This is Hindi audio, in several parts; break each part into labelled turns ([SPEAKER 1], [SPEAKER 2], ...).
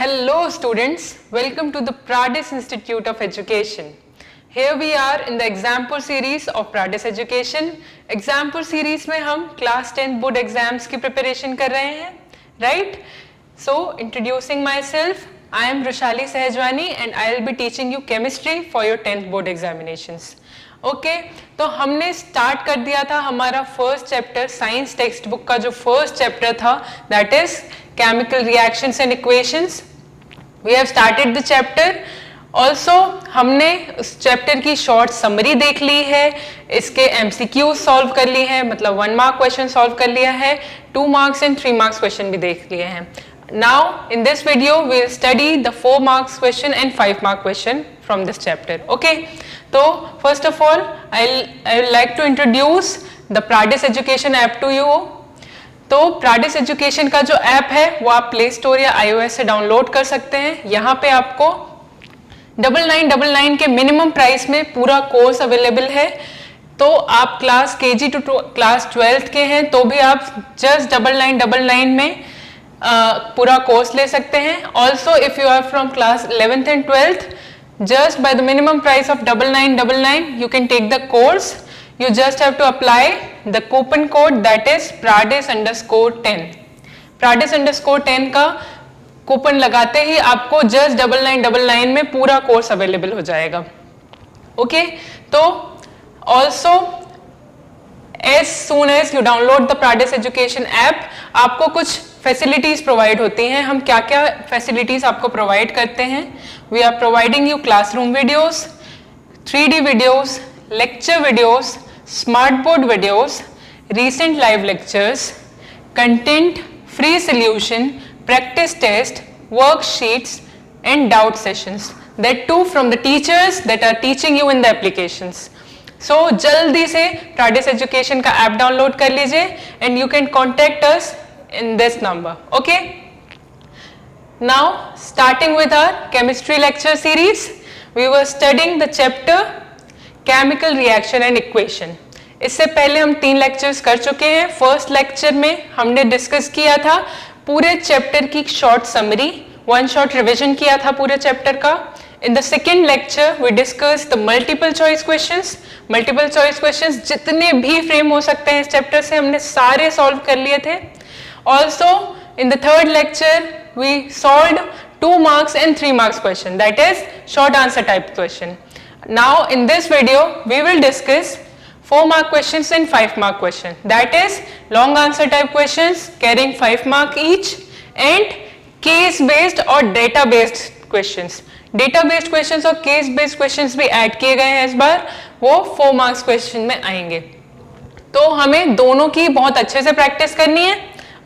[SPEAKER 1] Hello students, welcome to the Pradis Institute of Education. Here we are in the example series of Pradis Education. Example series में हम class 10 board exams की preparation कर रहे हैं, right? So introducing myself, I am Rushali Sahajwani and I will be teaching you chemistry for your 10th board examinations. Okay तो हमने स्टार्ट कर दिया था हमारा first chapter science text book का जो फर्स्ट चैप्टर था that is chemical reactions and equations. We have started the chapter. Also हमने उस चैप्टर की शॉर्ट समरी देख ली है, इसके एमसीक्यू सॉल्व कर लिए हैं, मतलब 1 मार्क क्वेश्चन सॉल्व कर लिया है, 2 मार्क्स एंड 3 मार्क्स क्वेश्चन भी देख लिए हैं. Now in this video we will study the 4 marks question and 5 mark question from this chapter. Okay, so first of all I will like to introduce the Pradis Education app to you. तो Pradis Education का जो ऐप है वो आप प्ले स्टोर या iOS से डाउनलोड कर सकते हैं. यहाँ पे आपको 9999 के मिनिमम प्राइस में पूरा कोर्स अवेलेबल है. तो आप class KG to class 12th के हैं तो भी आप जस्ट 9999 में पूरा कोर्स ले सकते हैं. Also if you are from class 11th and 12th, just by the minimum price of 9999 you can take the course. You just have to apply the coupon code that is Pradis_10. Pradis_10 का कूपन लगाते ही आपको just 9999 में पूरा कोर्स अवेलेबल हो जाएगा. ओके तो also as soon as you download the Pradis Education app आपको कुछ फैसिलिटीज प्रोवाइड होती हैं. हम क्या क्या फैसिलिटीज आपको प्रोवाइड करते हैं? We are providing you classroom videos, 3D videos, lecture videos, smart board videos, recent live lectures, content, free solution, practice test, worksheets and doubt sessions, that too from the teachers that are teaching you in the applications. So जल्दी से Pradis एजुकेशन का ऐप डाउनलोड कर लीजिए and you can contact us in this number. Okay, now starting with our chemistry lecture series, we were studying the chapter chemical reaction and equation. इससे पहले हम 3 लेक्चर्स कर चुके हैं. फर्स्ट लेक्चर में हमने डिस्कस किया था पूरे चैप्टर की शॉर्ट समरी, 1 शॉर्ट रिवीजन किया था पूरे चैप्टर का. In the second lecture we discussed the multiple choice questions. Multiple choice questions जितने भी फ्रेम हो सकते हैं इस चैप्टर से हमने सारे सॉल्व कर लिए थे. Also in the third lecture we solved 2 marks and 3 marks question, that is short answer type question. Now in this video we will discuss 4 mark questions and 5 mark question, that is long answer type questions carrying 5 mark each and case based or data based questions. Data based questions और case based questions भी ऐड किए गए हैं इस बार, वो 4 marks question में आएंगे. तो हमें दोनों की बहुत अच्छे से प्रैक्टिस करनी है.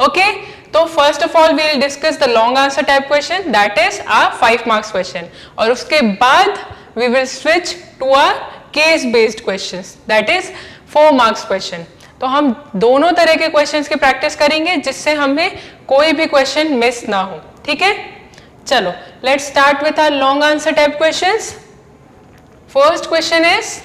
[SPEAKER 1] Okay, तो first of all we will discuss the long answer type question, that is our 5 marks question, और उसके बाद we will switch to our case based questions, that is 4 marks question. तो हम दोनों तरह के questions की प्रैक्टिस करेंगे जिससे हमें कोई भी question मिस ना हो. ठीक है, चलो let's start with our long answer type questions. First question is,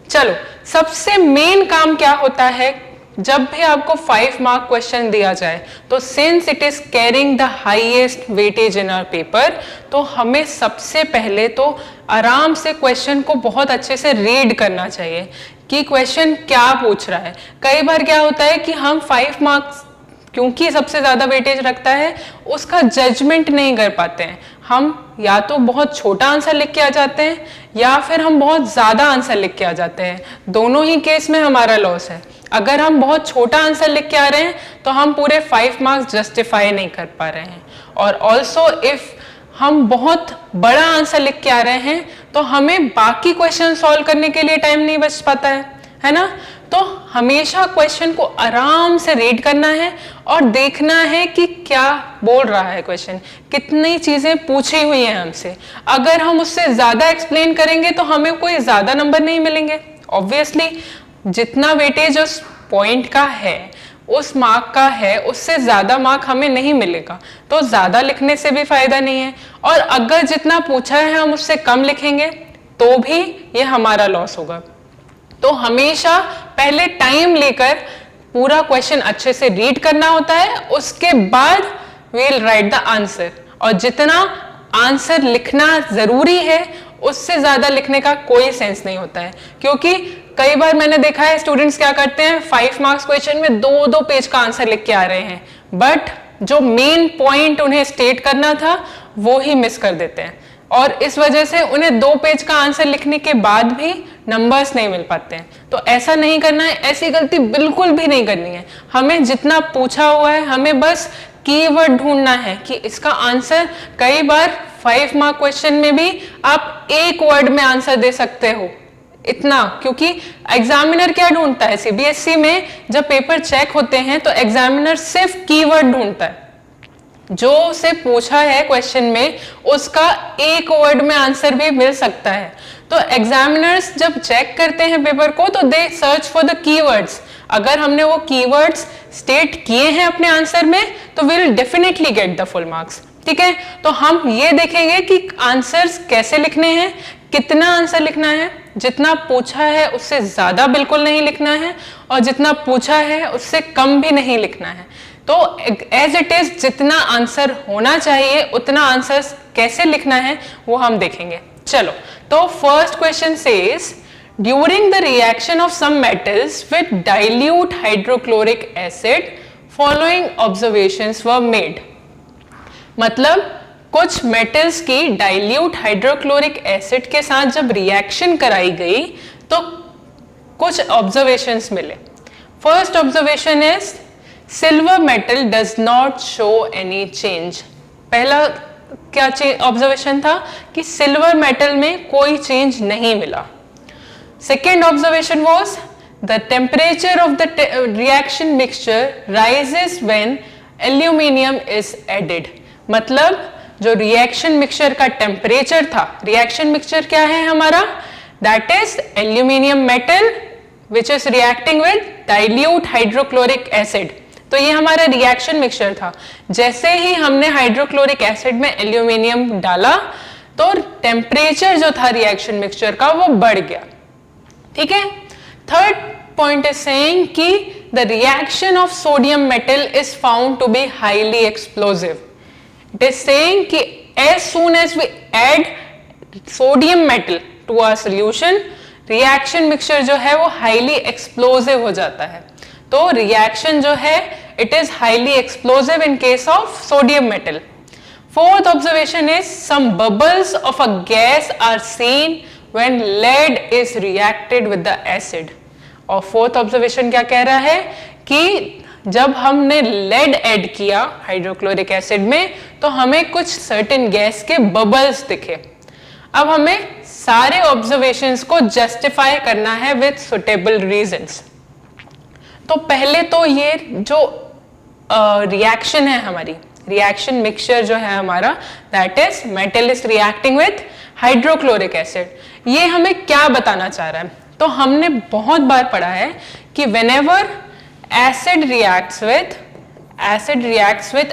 [SPEAKER 1] चलो सबसे मेन काम क्या होता है जब भी आपको 5 मार्क क्वेश्चन दिया जाए, तो since it is carrying the highest weightage in our paper, तो हमें सबसे पहले तो आराम से क्वेश्चन को बहुत अच्छे से रीड करना चाहिए कि क्वेश्चन क्या पूछ रहा है. कई बार क्या होता है कि हम 5 मार्क्स क्योंकि सबसे ज्यादा वेटेज रखता है उसका जजमेंट नहीं कर पाते हैं. हम या तो बहुत छोटा आंसर लिख के आ जाते हैं या फिर हम बहुत ज्यादा आंसर लिख के आ जाते हैं. दोनों ही केस में हमारा लॉस है. अगर हम बहुत छोटा आंसर लिख के आ रहे हैं तो हम पूरे 5 मार्क्स जस्टिफाई नहीं कर पा रहे हैं. और ऑल्सो इफ हम बहुत बड़ा आंसर लिख के आ रहे हैं तो हमें बाकी क्वेश्चन सॉल्व करने के लिए टाइम नहीं बच पाता है ना. तो हमेशा क्वेश्चन को आराम से रीड करना है और देखना है कि क्या बोल रहा है क्वेश्चन, कितनी चीजें पूछी हुई हैं हमसे. अगर हम उससे ज्यादा एक्सप्लेन करेंगे तो हमें कोई ज्यादा नंबर नहीं मिलेंगे. ऑब्वियसली जितना वेटेज उस पॉइंट का है, उस मार्क का है, उससे ज्यादा मार्क हमें नहीं मिलेगा. तो ज्यादा लिखने से भी फायदा नहीं है. और अगर जितना पूछा है हम उससे कम लिखेंगे तो भी ये हमारा लॉस होगा. तो हमेशा पहले टाइम लेकर पूरा क्वेश्चन अच्छे से रीड करना होता है, उसके बाद we will write the answer. और जितना आंसर लिखना जरूरी है उससे ज्यादा लिखने का कोई सेंस नहीं होता है, क्योंकि कई बार मैंने देखा है स्टूडेंट्स क्या करते हैं 5 मार्क्स क्वेश्चन में 2-2 पेज का आंसर लिख के आ रहे हैं, बट जो मेन पॉइंट उन्हें स्टेट करना था वो ही मिस कर देते हैं, और इस वजह से उन्हें 2 पेज का आंसर लिखने के बाद भी नंबर्स नहीं मिल पाते हैं। तो ऐसा नहीं करना है, ऐसी गलती बिल्कुल भी नहीं करनी है। हमें जितना पूछा हुआ है हमें बस कीवर्ड ढूंढना है कि इसका आंसर, कई बार 5 मार्क क्वेश्चन में भी आप एक वर्ड में आंसर दे सकते हो, इतना, क्योंकि एग्जामिनर क्या ढूंढता है, सीबीएसई में जब पेपर चेक होते हैं तो एग्जामिनर सिर्फ कीवर्ड ढूंढता है, जो से पूछा है क्वेश्चन में उसका एक वर्ड में आंसर भी मिल सकता है। तो एग्जामिनर्स जब चेक करते हैं पेपर को तो दे सर्च फॉर द कीवर्ड्स, अगर हमने वो कीवर्ड्स स्टेट किए हैं अपने आंसर में तो will definitely get the full marks. ठीक है, तो हम ये देखेंगे कि आंसर्स कैसे लिखने हैं, कितना आंसर लिखना है, जितना पूछा है उससे ज्यादा बिल्कुल नहीं लिखना है, और जितना पूछा है उससे कम भी नहीं लिखना है। तो एज इट इज जितना आंसर होना चाहिए उतना आंसर कैसे लिखना है वो हम देखेंगे। चलो, तो first question says during the reaction of some metals with dilute hydrochloric acid following observations were made. मतलब कुछ मेटल्स की डाइल्यूट हाइड्रोक्लोरिक एसिड के साथ जब रिएक्शन कराई गई तो कुछ ऑब्जर्वेशंस मिले। First observation is silver metal does not show any change. पहला क्या ऑब्जर्वेशन था कि सिल्वर मेटल में कोई चेंज नहीं मिला। Second observation was the temperature of the reaction mixture rises when aluminium is added. मतलब जो रिएक्शन मिक्सचर का टेम्परेचर था, रिएक्शन मिक्सचर क्या है हमारा, that is aluminium metal which is reacting with dilute hydrochloric acid. तो ये हमारा रिएक्शन मिक्सचर था। जैसे ही हमने हाइड्रोक्लोरिक एसिड में एल्यूमिनियम डाला तो टेम्परेचर जो था रिएक्शन मिक्सचर का वो बढ़ गया। ठीक है, थर्ड पॉइंट इज सेइंग कि the reaction of sodium metal is found to be highly explosive. It is saying कि as soon as we add sodium metal to our solution, reaction mixture जो है वो highly explosive हो जाता है। तो reaction जो है it is highly explosive in case of sodium metal. Fourth observation is some bubbles of a gas are seen when lead is reacted with the acid. और fourth observation क्या कह रहा है कि जब हमने लेड ऐड किया हाइड्रोक्लोरिक एसिड में तो हमें कुछ सर्टेन गैस के बबल्स दिखे। अब हमें सारे ऑब्जर्वेशंस को जस्टिफाई करना है विद सुटेबल रीजंस। तो पहले तो ये जो रिएक्शन है हमारी, रिएक्शन मिक्सचर जो है हमारा, that is metal is reacting with hydrochloric acid. ये हमें क्या बताना चाह रहा है? तो हमने बहुत बार पढ़ा है कि whenever acid reacts with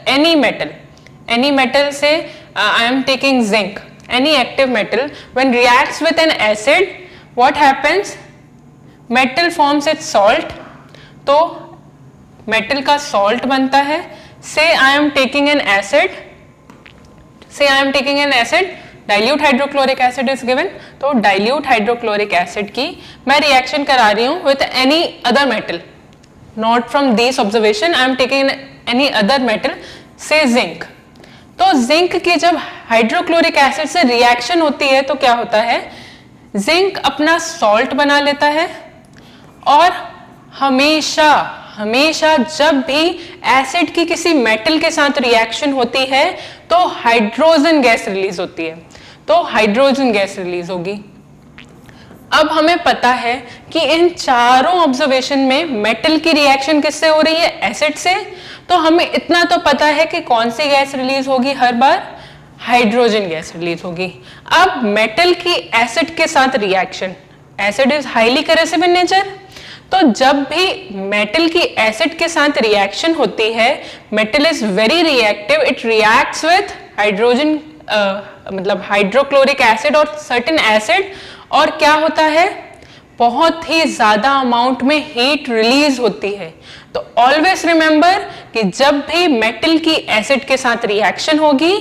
[SPEAKER 1] any metal, say I am taking zinc, any active metal, when reacts with an acid, what happens? Metal forms its salt, तो metal का salt बनता है। say I am taking an acid, dilute hydrochloric acid is given, तो dilute hydrochloric acid की मैं reaction करा रही हूँ with any other metal, not from this observation, I am taking any other metal, say zinc। तो जिंक की जब हाइड्रोक्लोरिक एसिड से रिएक्शन होती है तो क्या होता है, जिंक अपना सॉल्ट बना लेता है, और हमेशा जब भी एसिड की किसी मेटल के साथ रिएक्शन होती है तो हाइड्रोजन गैस रिलीज होती है, तो हाइड्रोजन गैस रिलीज होगी। अब हमें पता है कि इन चारों ऑब्जर्वेशन में मेटल की रिएक्शन किससे हो रही है, एसिड से। तो हमें इतना तो पता है कि कौन सी गैस रिलीज होगी हर बार, हाइड्रोजन गैस रिलीज होगी। अब मेटल की एसिड के साथ reaction, acid is highly corrosive in nature, तो जब भी मेटल की एसिड के साथ रिएक्शन होती है, metal is very reactive, it reacts with hydrogen मतलब हाइड्रोक्लोरिक एसिड और सर्टेन एसिड, और क्या होता है, बहुत ही ज्यादा अमाउंट में हीट रिलीज होती है। तो ऑलवेज रिमेंबर कि जब भी मेटल की एसिड के साथ रिएक्शन होगी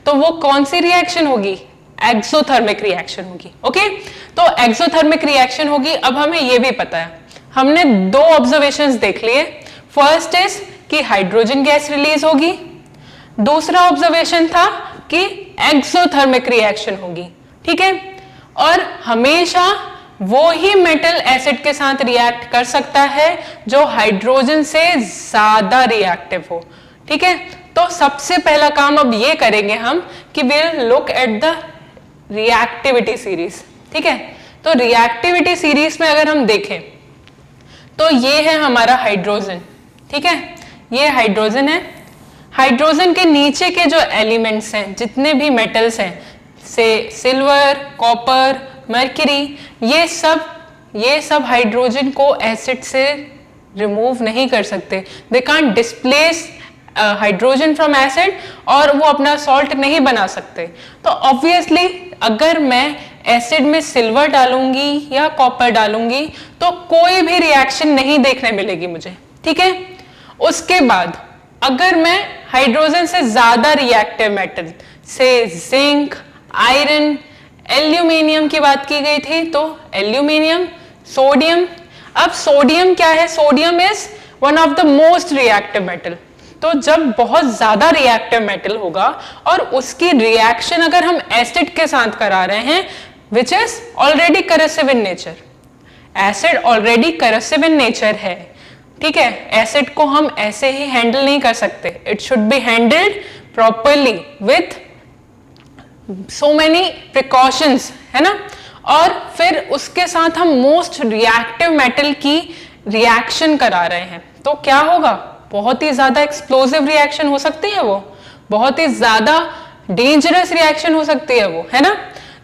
[SPEAKER 1] तो वो कौन सी रिएक्शन होगी? एक्सोथर्मिक रिएक्शन होगी। ओके, तो एक्सोथर्मिक रिएक्शन होगी। अब हमें ये भी पता है, हमने दो ऑब्जर्वेशंस देख लिए। फर्स्ट इज कि हाइड्रोजन गैस रिलीज होगी, दूसरा ऑब्जर्वेशन था कि एक्सोथर्मिक रिएक्शन होगी। ठीक है, और हमेशा वो ही मेटल एसिड के साथ रिएक्ट कर सकता है जो हाइड्रोजन से ज्यादा रिएक्टिव हो। ठीक है, तो सबसे पहला काम अब ये करेंगे हम कि will look at the reactivity series. ठीक है, तो रिएक्टिविटी सीरीज में अगर हम देखें तो ये है हमारा हाइड्रोजन। ठीक है, ये हाइड्रोजन है। हाइड्रोजन के नीचे के जो एलिमेंट्स हैं, जितने भी मेटल्स हैं, से सिल्वर, कॉपर, मर्क्यूरी, ये सब हाइड्रोजन को एसिड से रिमूव नहीं कर सकते। They can't displace hydrogen from acid, और वो अपना सॉल्ट नहीं बना सकते। तो ऑब्वियसली अगर मैं एसिड में सिल्वर डालूंगी या कॉपर डालूंगी तो कोई भी रिएक्शन नहीं देखने मिलेगी मुझे। ठीक है, उसके बाद अगर मैं हाइड्रोजन से ज्यादा रिएक्टिव मेटल से जिंक, आयरन, एल्यूमिनियम की बात की गई थी, तो एल्यूमिनियम, सोडियम। अब सोडियम क्या है? Sodium is one of the most reactive metal. तो जब बहुत ज्यादा रिएक्टिव मेटल होगा और उसकी रिएक्शन अगर हम एसिड के साथ करा रहे हैं, which is already corrosive in nature, acid already corrosive in nature है। ठीक है, एसिड को हम ऐसे ही हैंडल नहीं कर सकते, it should be handled properly with so many precautions, है ना। और फिर उसके साथ हम मोस्ट रिएक्टिव मेटल की रिएक्शन करा रहे हैं, तो क्या होगा? बहुत ही ज्यादा एक्सप्लोसिव रिएक्शन हो सकती है, वो बहुत ही ज्यादा डेंजरस रिएक्शन हो सकती है वो, है ना।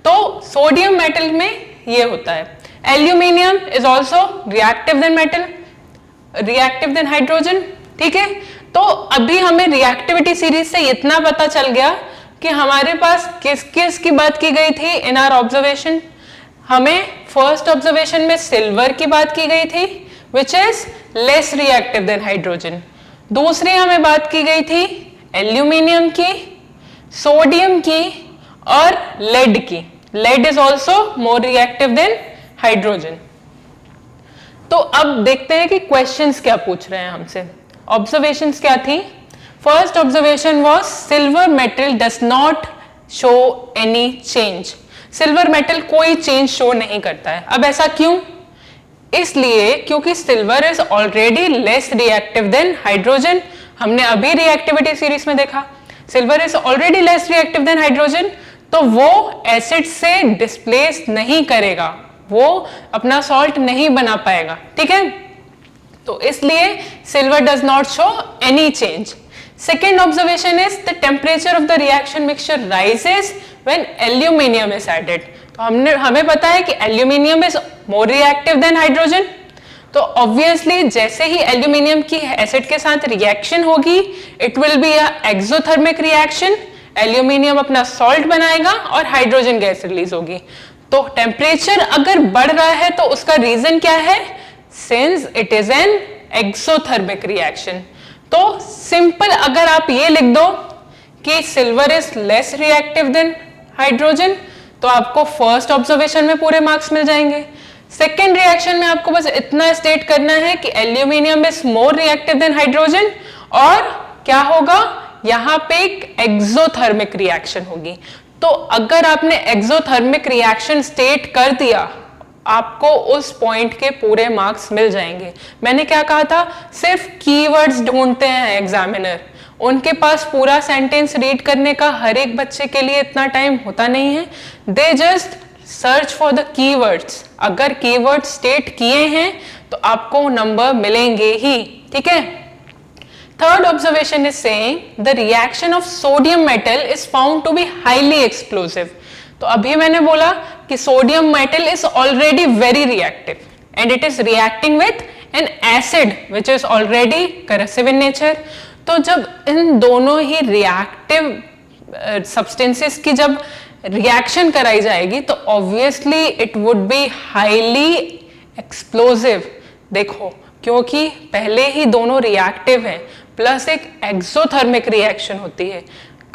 [SPEAKER 1] तो सोडियम मेटल में ये होता है। Aluminium is also reactive than metal, reactive than hydrogen. ठीक है, तो अभी हमें रिएक्टिविटी सीरीज से इतना पता चल गया कि हमारे पास किस किस की बात की गई थी इन आवर ऑब्जर्वेशन। हमें फर्स्ट ऑब्जर्वेशन में सिल्वर की बात की गई थी, which is less reactive than hydrogen. दूसरी हमें बात की गई थी एल्यूमिनियम की, सोडियम की और लेड की। Lead is also more reactive than hydrogen. तो अब देखते हैं कि क्वेश्चंस क्या पूछ रहे हैं हमसे। ऑब्जर्वेशंस क्या थी? First observation was silver metal does not show any change. Silver metal कोई चेंज शो नहीं करता है। अब ऐसा क्यों? इसलिए क्योंकि silver is already less reactive than hydrogen. हमने अभी रिएक्टिविटी सीरीज में देखा, silver is already less reactive than hydrogen, तो वो एसिड से डिस्प्लेस नहीं करेगा, वो अपना सॉल्ट नहीं बना पाएगा। ठीक है, तो इसलिए silver does not show any change. Second observation is the temperature of the reaction mixture rises when aluminium is added. तो हमें पता है कि aluminium is more reactive than hydrogen. तो obviously जैसे ही aluminium की एसिड के साथ रिएक्शन होगी, it will be a exothermic reaction. aluminium अपना सॉल्ट बनाएगा और हाइड्रोजन गैस रिलीज होगी। तो टेम्परेचर अगर बढ़ रहा है तो उसका रीजन क्या है? Since it is an exothermic reaction. तो सिंपल अगर आप ये लिख दो कि silver is less reactive than hydrogen, तो आपको फर्स्ट ऑब्जर्वेशन में पूरे मार्क्स मिल जाएंगे। सेकेंड रिएक्शन में आपको बस इतना स्टेट करना है कि aluminium is more reactive than hydrogen, और क्या होगा? यहाँ पे एक एक्सोथर्मिक रिएक्शन होगी। तो अगर आपने एक्सोथर्मिक रिएक्शन स्टेट कर दिया, आपको उस पॉइंट के पूरे मार्क्स मिल जाएंगे। मैंने क्या कहा था? सिर्फ कीवर्ड्स ढूंढते हैं एग्जामिनर, उनके पास पूरा सेंटेंस रीड करने का हर एक बच्चे के लिए इतना टाइम होता नहीं है। They just search for the keywords. अगर कीवर्ड स्टेट किए हैं तो आपको नंबर मिलेंगे ही। ठीक है, third observation is saying the reaction of sodium metal is found to be highly explosive. तो अभी मैंने बोला कि sodium metal is already very reactive and it is reacting with an acid which is already corrosive in nature. तो जब इन दोनों ही रिएक्टिव सब्सटेंसेस की जब रिएक्शन कराई जाएगी तो obviously it would be highly explosive, देखो क्योंकि पहले ही दोनों रिएक्टिव हैं प्लस एक एक्सोथर्मिक रिएक्शन होती है।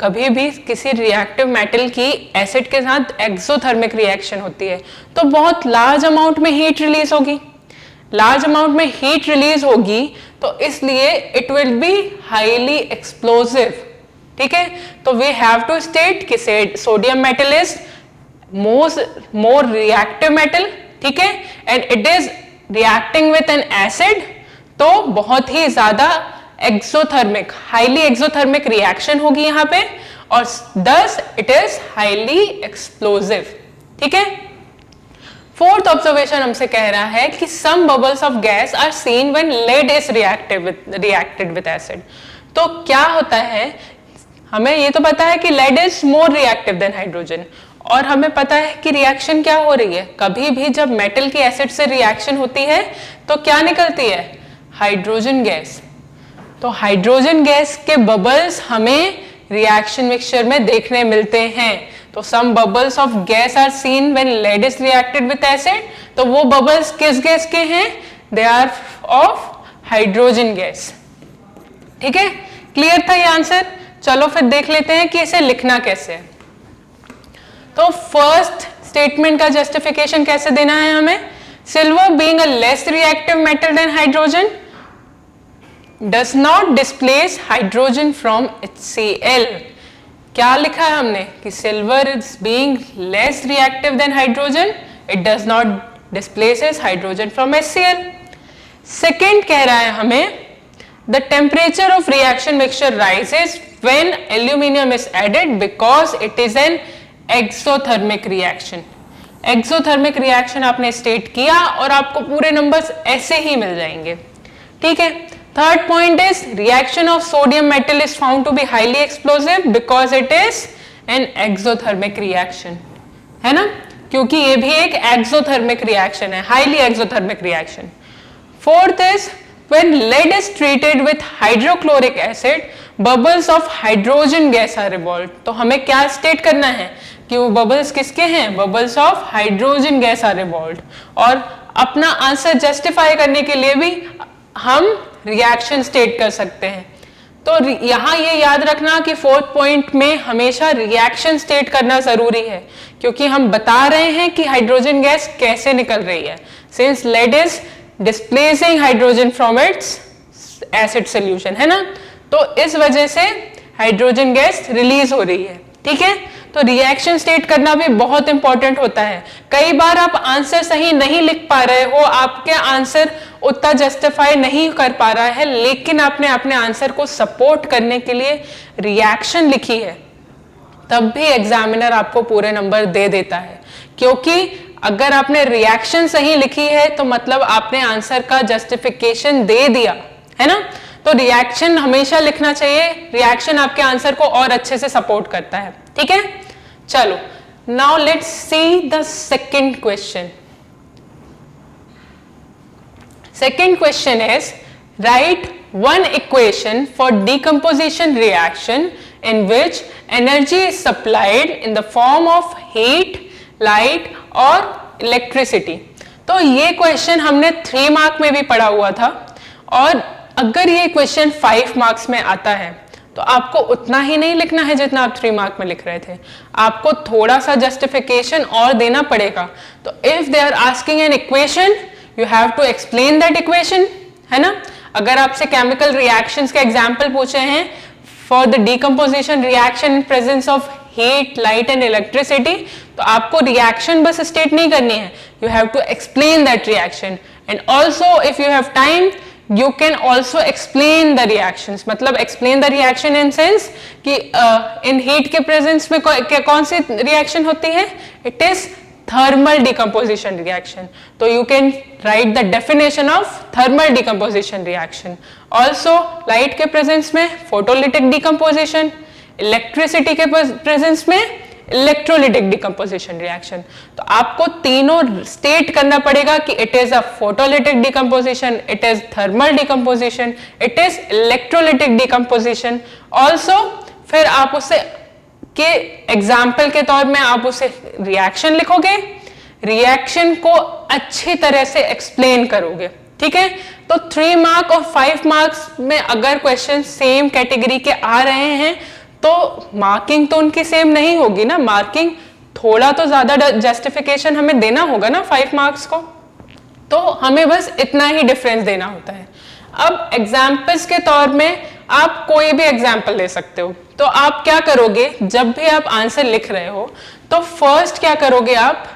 [SPEAKER 1] कभी भी किसी रिएक्टिव मेटल की एसिड के साथ एक्सोथर्मिक रिएक्शन होती है तो बहुत लार्ज अमाउंट में हीट रिलीज होगी, लार्ज अमाउंट में हीट रिलीज होगी तो इसलिए it will be highly explosive. ठीक है, तो वी हैव टू स्टेट कि sodium metal is more reactive metal, ठीक है, and it is reacting with an acid, तो बहुत ही ज्यादा एक्सोथर्मिक, हाईली एक्सोथर्मिक रिएक्शन होगी यहां पे और thus it is highly explosive. ठीक है, फोर्थ ऑब्जर्वेशन हमसे कह रहा है कि some bubbles of gas are seen when lead is reacted with acid. तो क्या होता है, हमें ये तो पता है कि lead is more reactive than hydrogen और हमें पता है कि रिएक्शन क्या हो रही है, कभी भी जब मेटल की एसिड से रिएक्शन होती है तो क्या निकलती है, हाइड्रोजन गैस। तो हाइड्रोजन गैस के बबल्स हमें रिएक्शन मिक्सचर में देखने मिलते हैं। तो some bubbles of gas are seen when lead is reacted with acid, तो वो बबल्स किस गैस के हैं, they are of hydrogen gas. ठीक है, क्लियर था ये आंसर। चलो फिर देख लेते हैं कि इसे लिखना कैसे है। तो फर्स्ट स्टेटमेंट का जस्टिफिकेशन कैसे देना है हमें, silver being a less reactive metal than hydrogen does not displace hydrogen from HCl। क्या लिखा है हमने कि silver is being less reactive than hydrogen, it does not displaces hydrogen from HCl। Second कह रहा है हमें the temperature of reaction mixture rises when aluminium is added because it is an exothermic reaction. Exothermic reaction आपने स्टेट किया और आपको पूरे नंबर्स ऐसे ही मिल जाएंगे। ठीक है, third point is reaction of sodium metal is found to be highly explosive because it is an exothermic reaction, है ना, क्योंकि ये भी एक एक्सोथर्मिक रिएक्शन है, highly exothermic reaction. Fourth is when lead is treated with hydrochloric acid bubbles of hydrogen gas are revolved. तो हमें क्या स्टेट करना है कि वो बबल्स किसके हैं, bubbles of hydrogen gas are revolved. और अपना आंसर जस्टिफाई करने के लिए भी हम रिएक्शन स्टेट कर सकते हैं। तो यहां ये याद रखना कि फोर्थ पॉइंट में हमेशा रिएक्शन स्टेट करना जरूरी है क्योंकि हम बता रहे हैं कि हाइड्रोजन गैस कैसे निकल रही है, since lead is displacing hydrogen from its acid solution, है ना, तो इस वजह से हाइड्रोजन गैस रिलीज हो रही है। ठीक है, तो रिएक्शन स्टेट करना भी बहुत इंपॉर्टेंट होता है। कई बार आप आंसर सही नहीं लिख पा रहे हो, आपके आंसर उतना जस्टिफाई नहीं कर पा रहा है, लेकिन आपने अपने आंसर को सपोर्ट करने के लिए रिएक्शन लिखी है, तब भी एग्जामिनर आपको पूरे नंबर दे देता है। क्योंकि अगर आपने रिएक्शन सही लिखी है तो मतलब आपने आंसर का जस्टिफिकेशन दे दिया, है ना। तो रिएक्शन हमेशा लिखना चाहिए, रिएक्शन आपके आंसर को और अच्छे से सपोर्ट करता है। ठीक है, चलो now let's see the second question. Second question is write one equation for decomposition reaction in which energy is supplied in the form of heat, light और electricity। तो ये क्वेश्चन हमने 3 मार्क में भी पढ़ा हुआ था और अगर ये क्वेश्चन 5 मार्क्स में आता है तो आपको उतना ही नहीं लिखना है जितना आप 3 मार्क में लिख रहे थे, आपको थोड़ा सा जस्टिफिकेशन और देना पड़ेगा। तो if they are asking an equation you have to explain that equation, है ना। अगर आपसे केमिकल रिएक्शंस के एग्जांपल पूछे हैं for the decomposition reaction in presence of heat, light and electricity, तो आपको रिएक्शन बस स्टेट नहीं करनी है, you have to explain that reaction and also if you have time you can also explain the reactions. मतलब explain the reaction in sense कि इन हीट के प्रेजेंस में कौन सी रिएक्शन होती है, it is thermal decomposition reaction. So you can write the definition of thermal decomposition reaction. Also light के presence में photolytic decomposition, electricity के presence में electrolytic decomposition reaction. तो आपको तीनों state करना पड़ेगा कि it is a photolytic decomposition, it is thermal decomposition, it is electrolytic decomposition. Also फिर आप उसे के एग्जाम्पल के तौर में आप उसे रिएक्शन लिखोगे, रिएक्शन को अच्छी तरह से एक्सप्लेन करोगे, ठीक है। तो 3 मार्क और 5 मार्क्स में अगर क्वेश्चन सेम कैटेगरी के आ रहे हैं तो मार्किंग तो उनकी सेम नहीं होगी ना, मार्किंग थोड़ा तो ज्यादा जस्टिफिकेशन हमें देना होगा ना 5 मार्क्स को, तो हमें बस इतना ही डिफरेंस देना होता है। अब एग्जाम्पल्स के तौर में आप कोई भी एग्जाम्पल ले सकते हो। तो आप क्या करोगे, जब भी आप आंसर लिख रहे हो तो फर्स्ट क्या करोगे आप,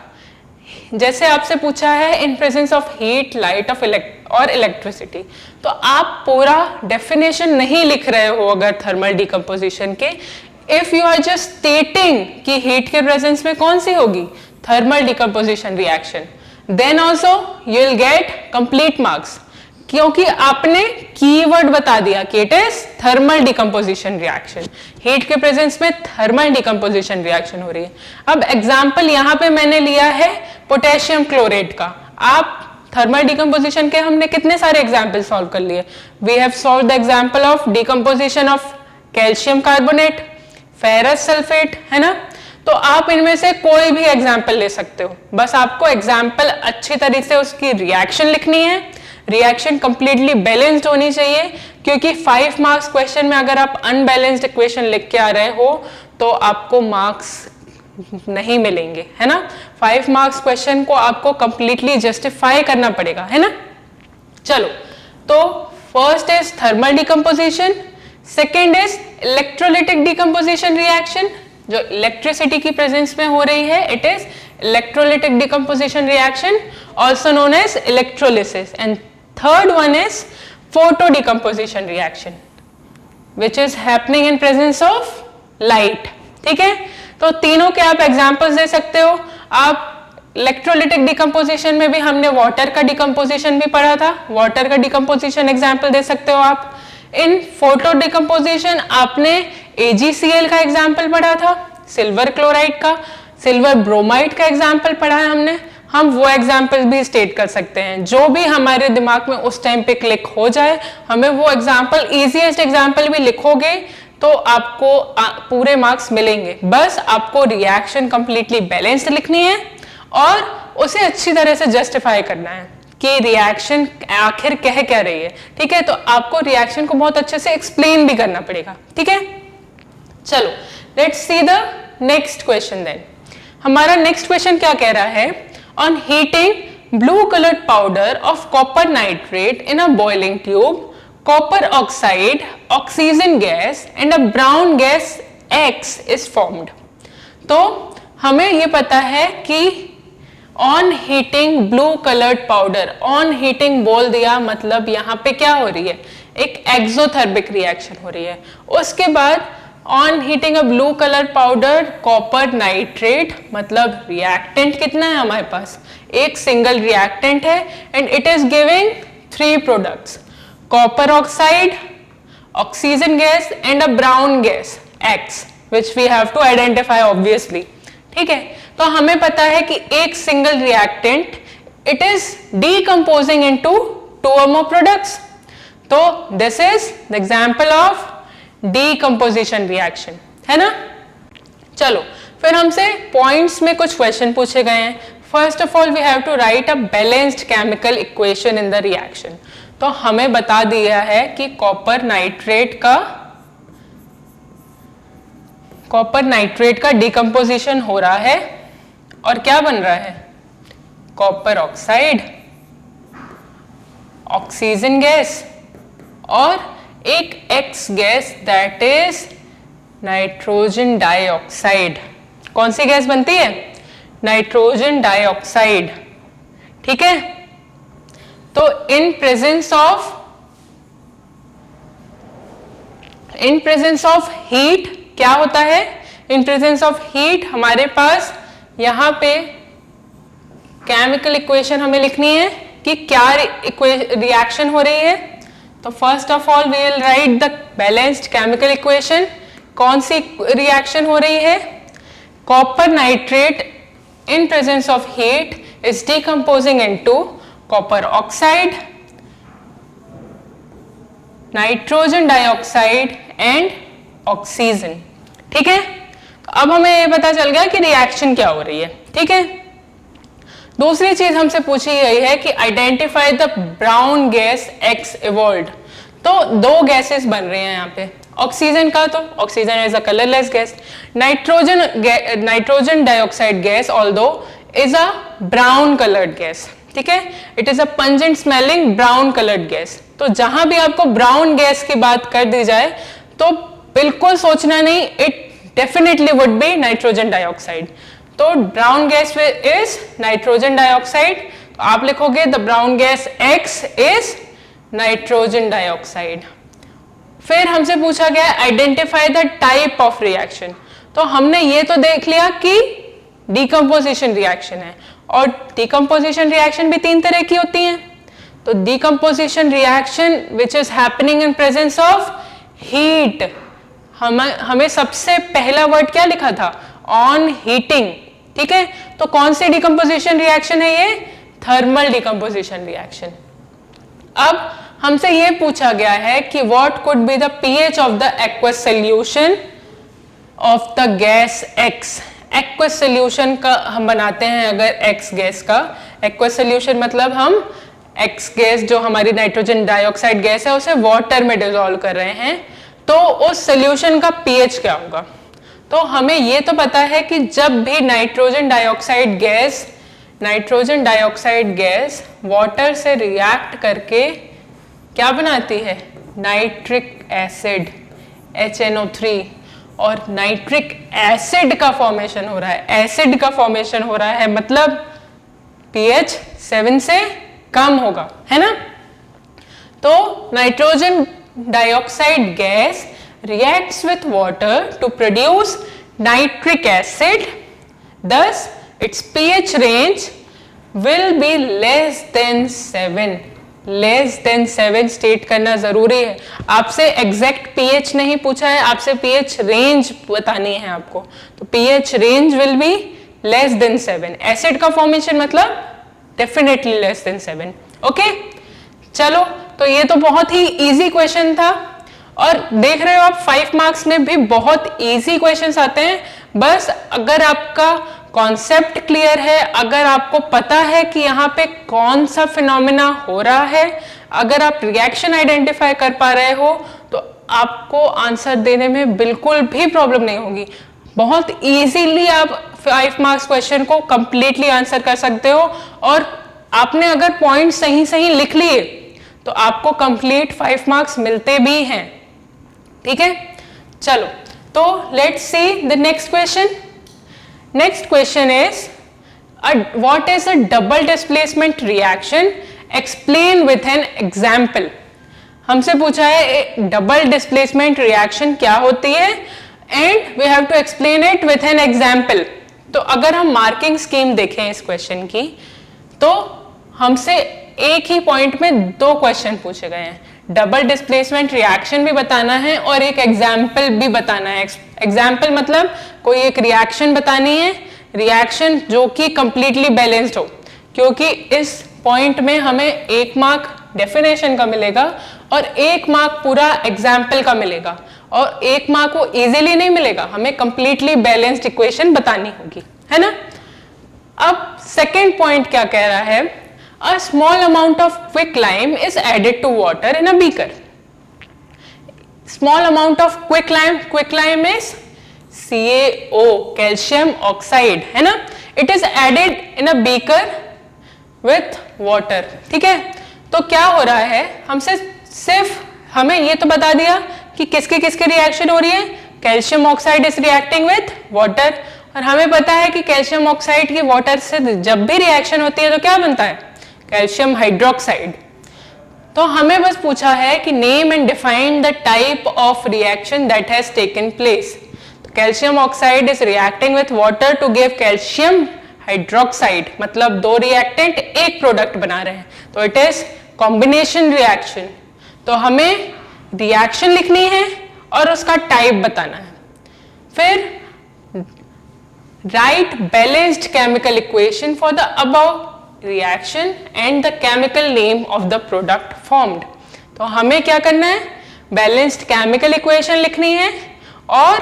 [SPEAKER 1] जैसे आपसे पूछा है in presence of heat, light और इलेक्ट्रिसिटी, तो आप पूरा डेफिनेशन नहीं लिख रहे हो अगर थर्मल डिकम्पोजिशन के। If you are just stating कि हीट के प्रेजेंस में कौन सी होगी, thermal decomposition reaction, then also you will get complete marks, क्योंकि आपने कीवर्ड बता दिया कि it is thermal decomposition reaction, heat के प्रेजेंस में थर्मल डिकम्पोजिशन रिएक्शन हो रही है। अब एग्जांपल यहां पे मैंने लिया है पोटेशियम क्लोरेट का। आप थर्मल डिकम्पोजिशन के हमने कितने सारे एग्जाम्पल सॉल्व कर लिए। We have solve the example of decomposition of calcium carbonate, ferrous sulphate, है ना। तो आप इनमें से कोई भी एग्जाम्पल ले सकते हो, बस आपको एग्जाम्पल अच्छी तरीके से उसकी रिएक्शन लिखनी है, रिएक्शन कंप्लीटली बैलेंस्ड होनी चाहिए, क्योंकि 5 मार्क्स क्वेश्चन में अगर आप अनबैलेंस्ड इक्वेशन लिख के आ रहे हो तो आपको मार्क्स नहीं मिलेंगे, है ना। 5 मार्क्स क्वेश्चन को आपको कंप्लीटली जस्टिफाई करना पड़ेगा, है ना। चलो, तो first is thermal decomposition, second is electrolytic decomposition reaction, जो इलेक्ट्रिसिटी की प्रेजेंस में हो रही है, it is electrolytic decomposition reaction, also known as electrolysis. And third one is photo decomposition reaction which is happening in presence of light, ठीक है। तो तीनों के आप एग्जांपल्स दे सकते हो। आप इलेक्ट्रोलिटिक डिकम्पोजिशन में भी हमने वाटर का डिकम्पोजिशन भी पढ़ा था, वाटर का डिकम्पोजिशन एग्जांपल दे सकते हो आप। इन फोटो डिकम्पोजिशन आपने AgCl का एग्जांपल पढ़ा था, सिल्वर क्लोराइड का, सिल्वर ब्रोमाइड का एग्जांपल पढ़ा है हमने, हम वो एग्जांपल भी स्टेट कर सकते हैं। जो भी हमारे दिमाग में उस टाइम पे क्लिक हो जाए, हमें वो एग्जांपल, इजीएस्ट एग्जांपल भी लिखोगे तो आपको पूरे मार्क्स मिलेंगे। बस आपको रिएक्शन कंप्लीटली बैलेंस्ड लिखनी है और उसे अच्छी तरह से जस्टिफाई करना है कि रिएक्शन आखिर कह क्या रही है, ठीक है। तो आपको रिएक्शन को बहुत अच्छे से एक्सप्लेन भी करना पड़ेगा, ठीक है। चलो, let's see the next question then. हमारा नेक्स्ट क्वेश्चन क्या कह रहा है, on heating blue coloured powder of copper nitrate in a boiling tube, copper oxide, oxygen gas and a brown gas X is formed। तो हमें ये पता है कि on heating blue coloured powder, on heating बोल दिया मतलब यहाँ पे क्या हो रही है, एक एक्सोथर्मिक रिएक्शन हो रही है। उसके बाद on heating a blue colour powder copper nitrate, मतलब रिएक्टेंट कितना है हमारे पास, एक सिंगल रिएक्टेंट है, and it is giving 3 products, copper oxide, oxygen gas and a brown gas X, which we have to identify obviously, ठीक है। तो हमें पता है कि एक single reactant it is decomposing into 2 or more products, तो this is the example of decomposition reaction, है ना। चलो, फिर हमसे पॉइंट्स में कुछ क्वेश्चन पूछे गए हैं। First of all we have to write a balanced chemical equation in the reaction. तो हमें बता दिया है कि कॉपर नाइट्रेट का डिकम्पोजिशन हो रहा है और क्या बन रहा है, कॉपर ऑक्साइड, ऑक्सीजन गैस और एक x gas that is nitrogen dioxide. कौन सी गैस बनती है, नाइट्रोजन डाइऑक्साइड, ठीक है। तो इन प्रेजेंस ऑफ हीट क्या होता है, इन प्रेजेंस ऑफ हीट हमारे पास यहां पे केमिकल इक्वेशन हमें लिखनी है कि क्या रिएक्शन हो रही है। तो first of all we will write the balanced chemical equation. कौन सी रिएक्शन हो रही है, copper nitrate in presence of heat is decomposing into copper oxide, nitrogen dioxide and oxygen, ठीक है। अब हमें ये पता चल गया कि रिएक्शन क्या हो रही है, ठीक है। दूसरी चीज हमसे पूछी गई है कि identify the brown gas x evolve. तो दो गैसेस बन रहे हैं यहाँ पे, ऑक्सीजन का, तो oxygen is a colourless gas, nitrogen dioxide gas although is a brown coloured gas, ठीक है, it is a pungent smelling brown coloured gas. तो जहां भी आपको ब्राउन गैस की बात कर दी जाए तो बिल्कुल सोचना नहीं, it definitely would be nitrogen dioxide. तो brown gas is nitrogen dioxide, तो आप लिखोगे the brown gas X is nitrogen dioxide. फिर हमसे पूछा गया identify the type of reaction. तो हमने ये तो देख लिया कि डिकम्पोजिशन रिएक्शन है, और डिकम्पोजिशन रिएक्शन भी तीन तरह की होती हैं। तो decomposition reaction which is happening in presence of heat, हमें सबसे पहला वर्ड क्या लिखा था, ऑन हीटिंग, ठीक है। तो कौन सी डिकम्पोजिशन रिएक्शन है ये, थर्मल डिकम्पोजिशन रिएक्शन। अब हमसे ये पूछा गया है कि what could be the pH of the aqueous solution of the gas x. Aqueous solution का हम बनाते हैं अगर एक्स गैस का, एक्वस सोल्यूशन मतलब हम एक्स गैस जो हमारी नाइट्रोजन डाइऑक्साइड गैस है उसे वाटर में डिसॉल्व कर रहे हैं, तो उस सोल्यूशन का पीएच क्या होगा। तो हमें ये तो पता है कि जब भी नाइट्रोजन डाइऑक्साइड गैस वाटर से रिएक्ट करके क्या बनाती है, नाइट्रिक एसिड HNO3, और नाइट्रिक एसिड का फॉर्मेशन हो रहा है, एसिड का फॉर्मेशन हो रहा है मतलब pH 7 से कम होगा, है ना। तो nitrogen dioxide gas reacts with water to produce nitric acid, thus its pH range will be less than 7. Less than 7 state करना जरूरी है। आपसे एग्जैक्ट पीएच नहीं पूछा है, आपसे पीएच रेंज बतानी है आपको, तो pH range will be less than 7। Acid का फॉर्मेशन मतलब डेफिनेटली लेस देन 7। ओके, चलो, तो ये तो बहुत ही इजी क्वेश्चन था, और देख रहे हो आप 5 मार्क्स में भी बहुत इजी क्वेश्चंस आते हैं। बस अगर आपका कॉन्सेप्ट क्लियर है, अगर आपको पता है कि यहाँ पे कौन सा फिनोमेना हो रहा है, अगर आप रिएक्शन आइडेंटिफाई कर पा रहे हो, तो आपको आंसर देने में बिल्कुल भी प्रॉब्लम नहीं होगी। बहुत इजीली आप 5 मार्क्स क्वेश्चन को कंप्लीटली आंसर कर सकते हो, और आपने अगर पॉइंट सही सही लिख लिए तो आपको कंप्लीट 5 मार्क्स मिलते भी हैं, ठीक है। चलो, तो let's see the next question. Next question is, what is a double displacement reaction? Explain with an example. हमसे पूछा है डबल डिस्प्लेसमेंट रिएक्शन क्या होती है, and we have to explain it with an example. तो अगर हम मार्किंग स्कीम देखें इस क्वेश्चन की, तो हमसे एक ही पॉइंट में 2 क्वेश्चन पूछे गए हैं। डबल डिस्प्लेसमेंट रिएक्शन भी बताना है और एक एग्जाम्पल भी बताना है। एग्जाम्पल मतलब कोई एक रिएक्शन बतानी है, रिएक्शन जो कि कंप्लीटली बैलेंस्ड हो, क्योंकि इस पॉइंट में हमें 1 मार्क डेफिनेशन का मिलेगा और 1 मार्क पूरा एग्जाम्पल का मिलेगा, और 1 मार्क वो इजीली नहीं मिलेगा, हमें कंप्लीटली बैलेंस्ड इक्वेशन बतानी होगी, है ना। अब सेकेंड पॉइंट क्या कह रहा है, a small amount of quicklime is added to water in a beaker. Small amount of quicklime is CaO, calcium oxide, है ना। It is added in a beaker with water, ठीक है। तो क्या हो रहा है, हमसे सिर्फ हमें ये तो बता दिया कि किसके किसके रिएक्शन हो रही है, calcium oxide is reacting with water, और हमें पता है कि कैल्शियम ऑक्साइड की वाटर से जब भी रिएक्शन होती है तो क्या बनता है, कैल्शियम हाइड्रोक्साइड। तो हमें बस पूछा है कि name and define the type of reaction that has taken place. तो calcium oxide is reacting with water to give calcium hydroxide, मतलब 2 रिएक्टेंट एक प्रोडक्ट बना रहे हैं, तो इट इज कॉम्बिनेशन रिएक्शन। तो हमें रिएक्शन लिखनी है और उसका टाइप बताना है। फिर right balanced chemical equation for the above reaction and the chemical name of the product formed। तो हमें क्या करना है, बैलेंस्ड केमिकल इक्वेशन लिखनी है और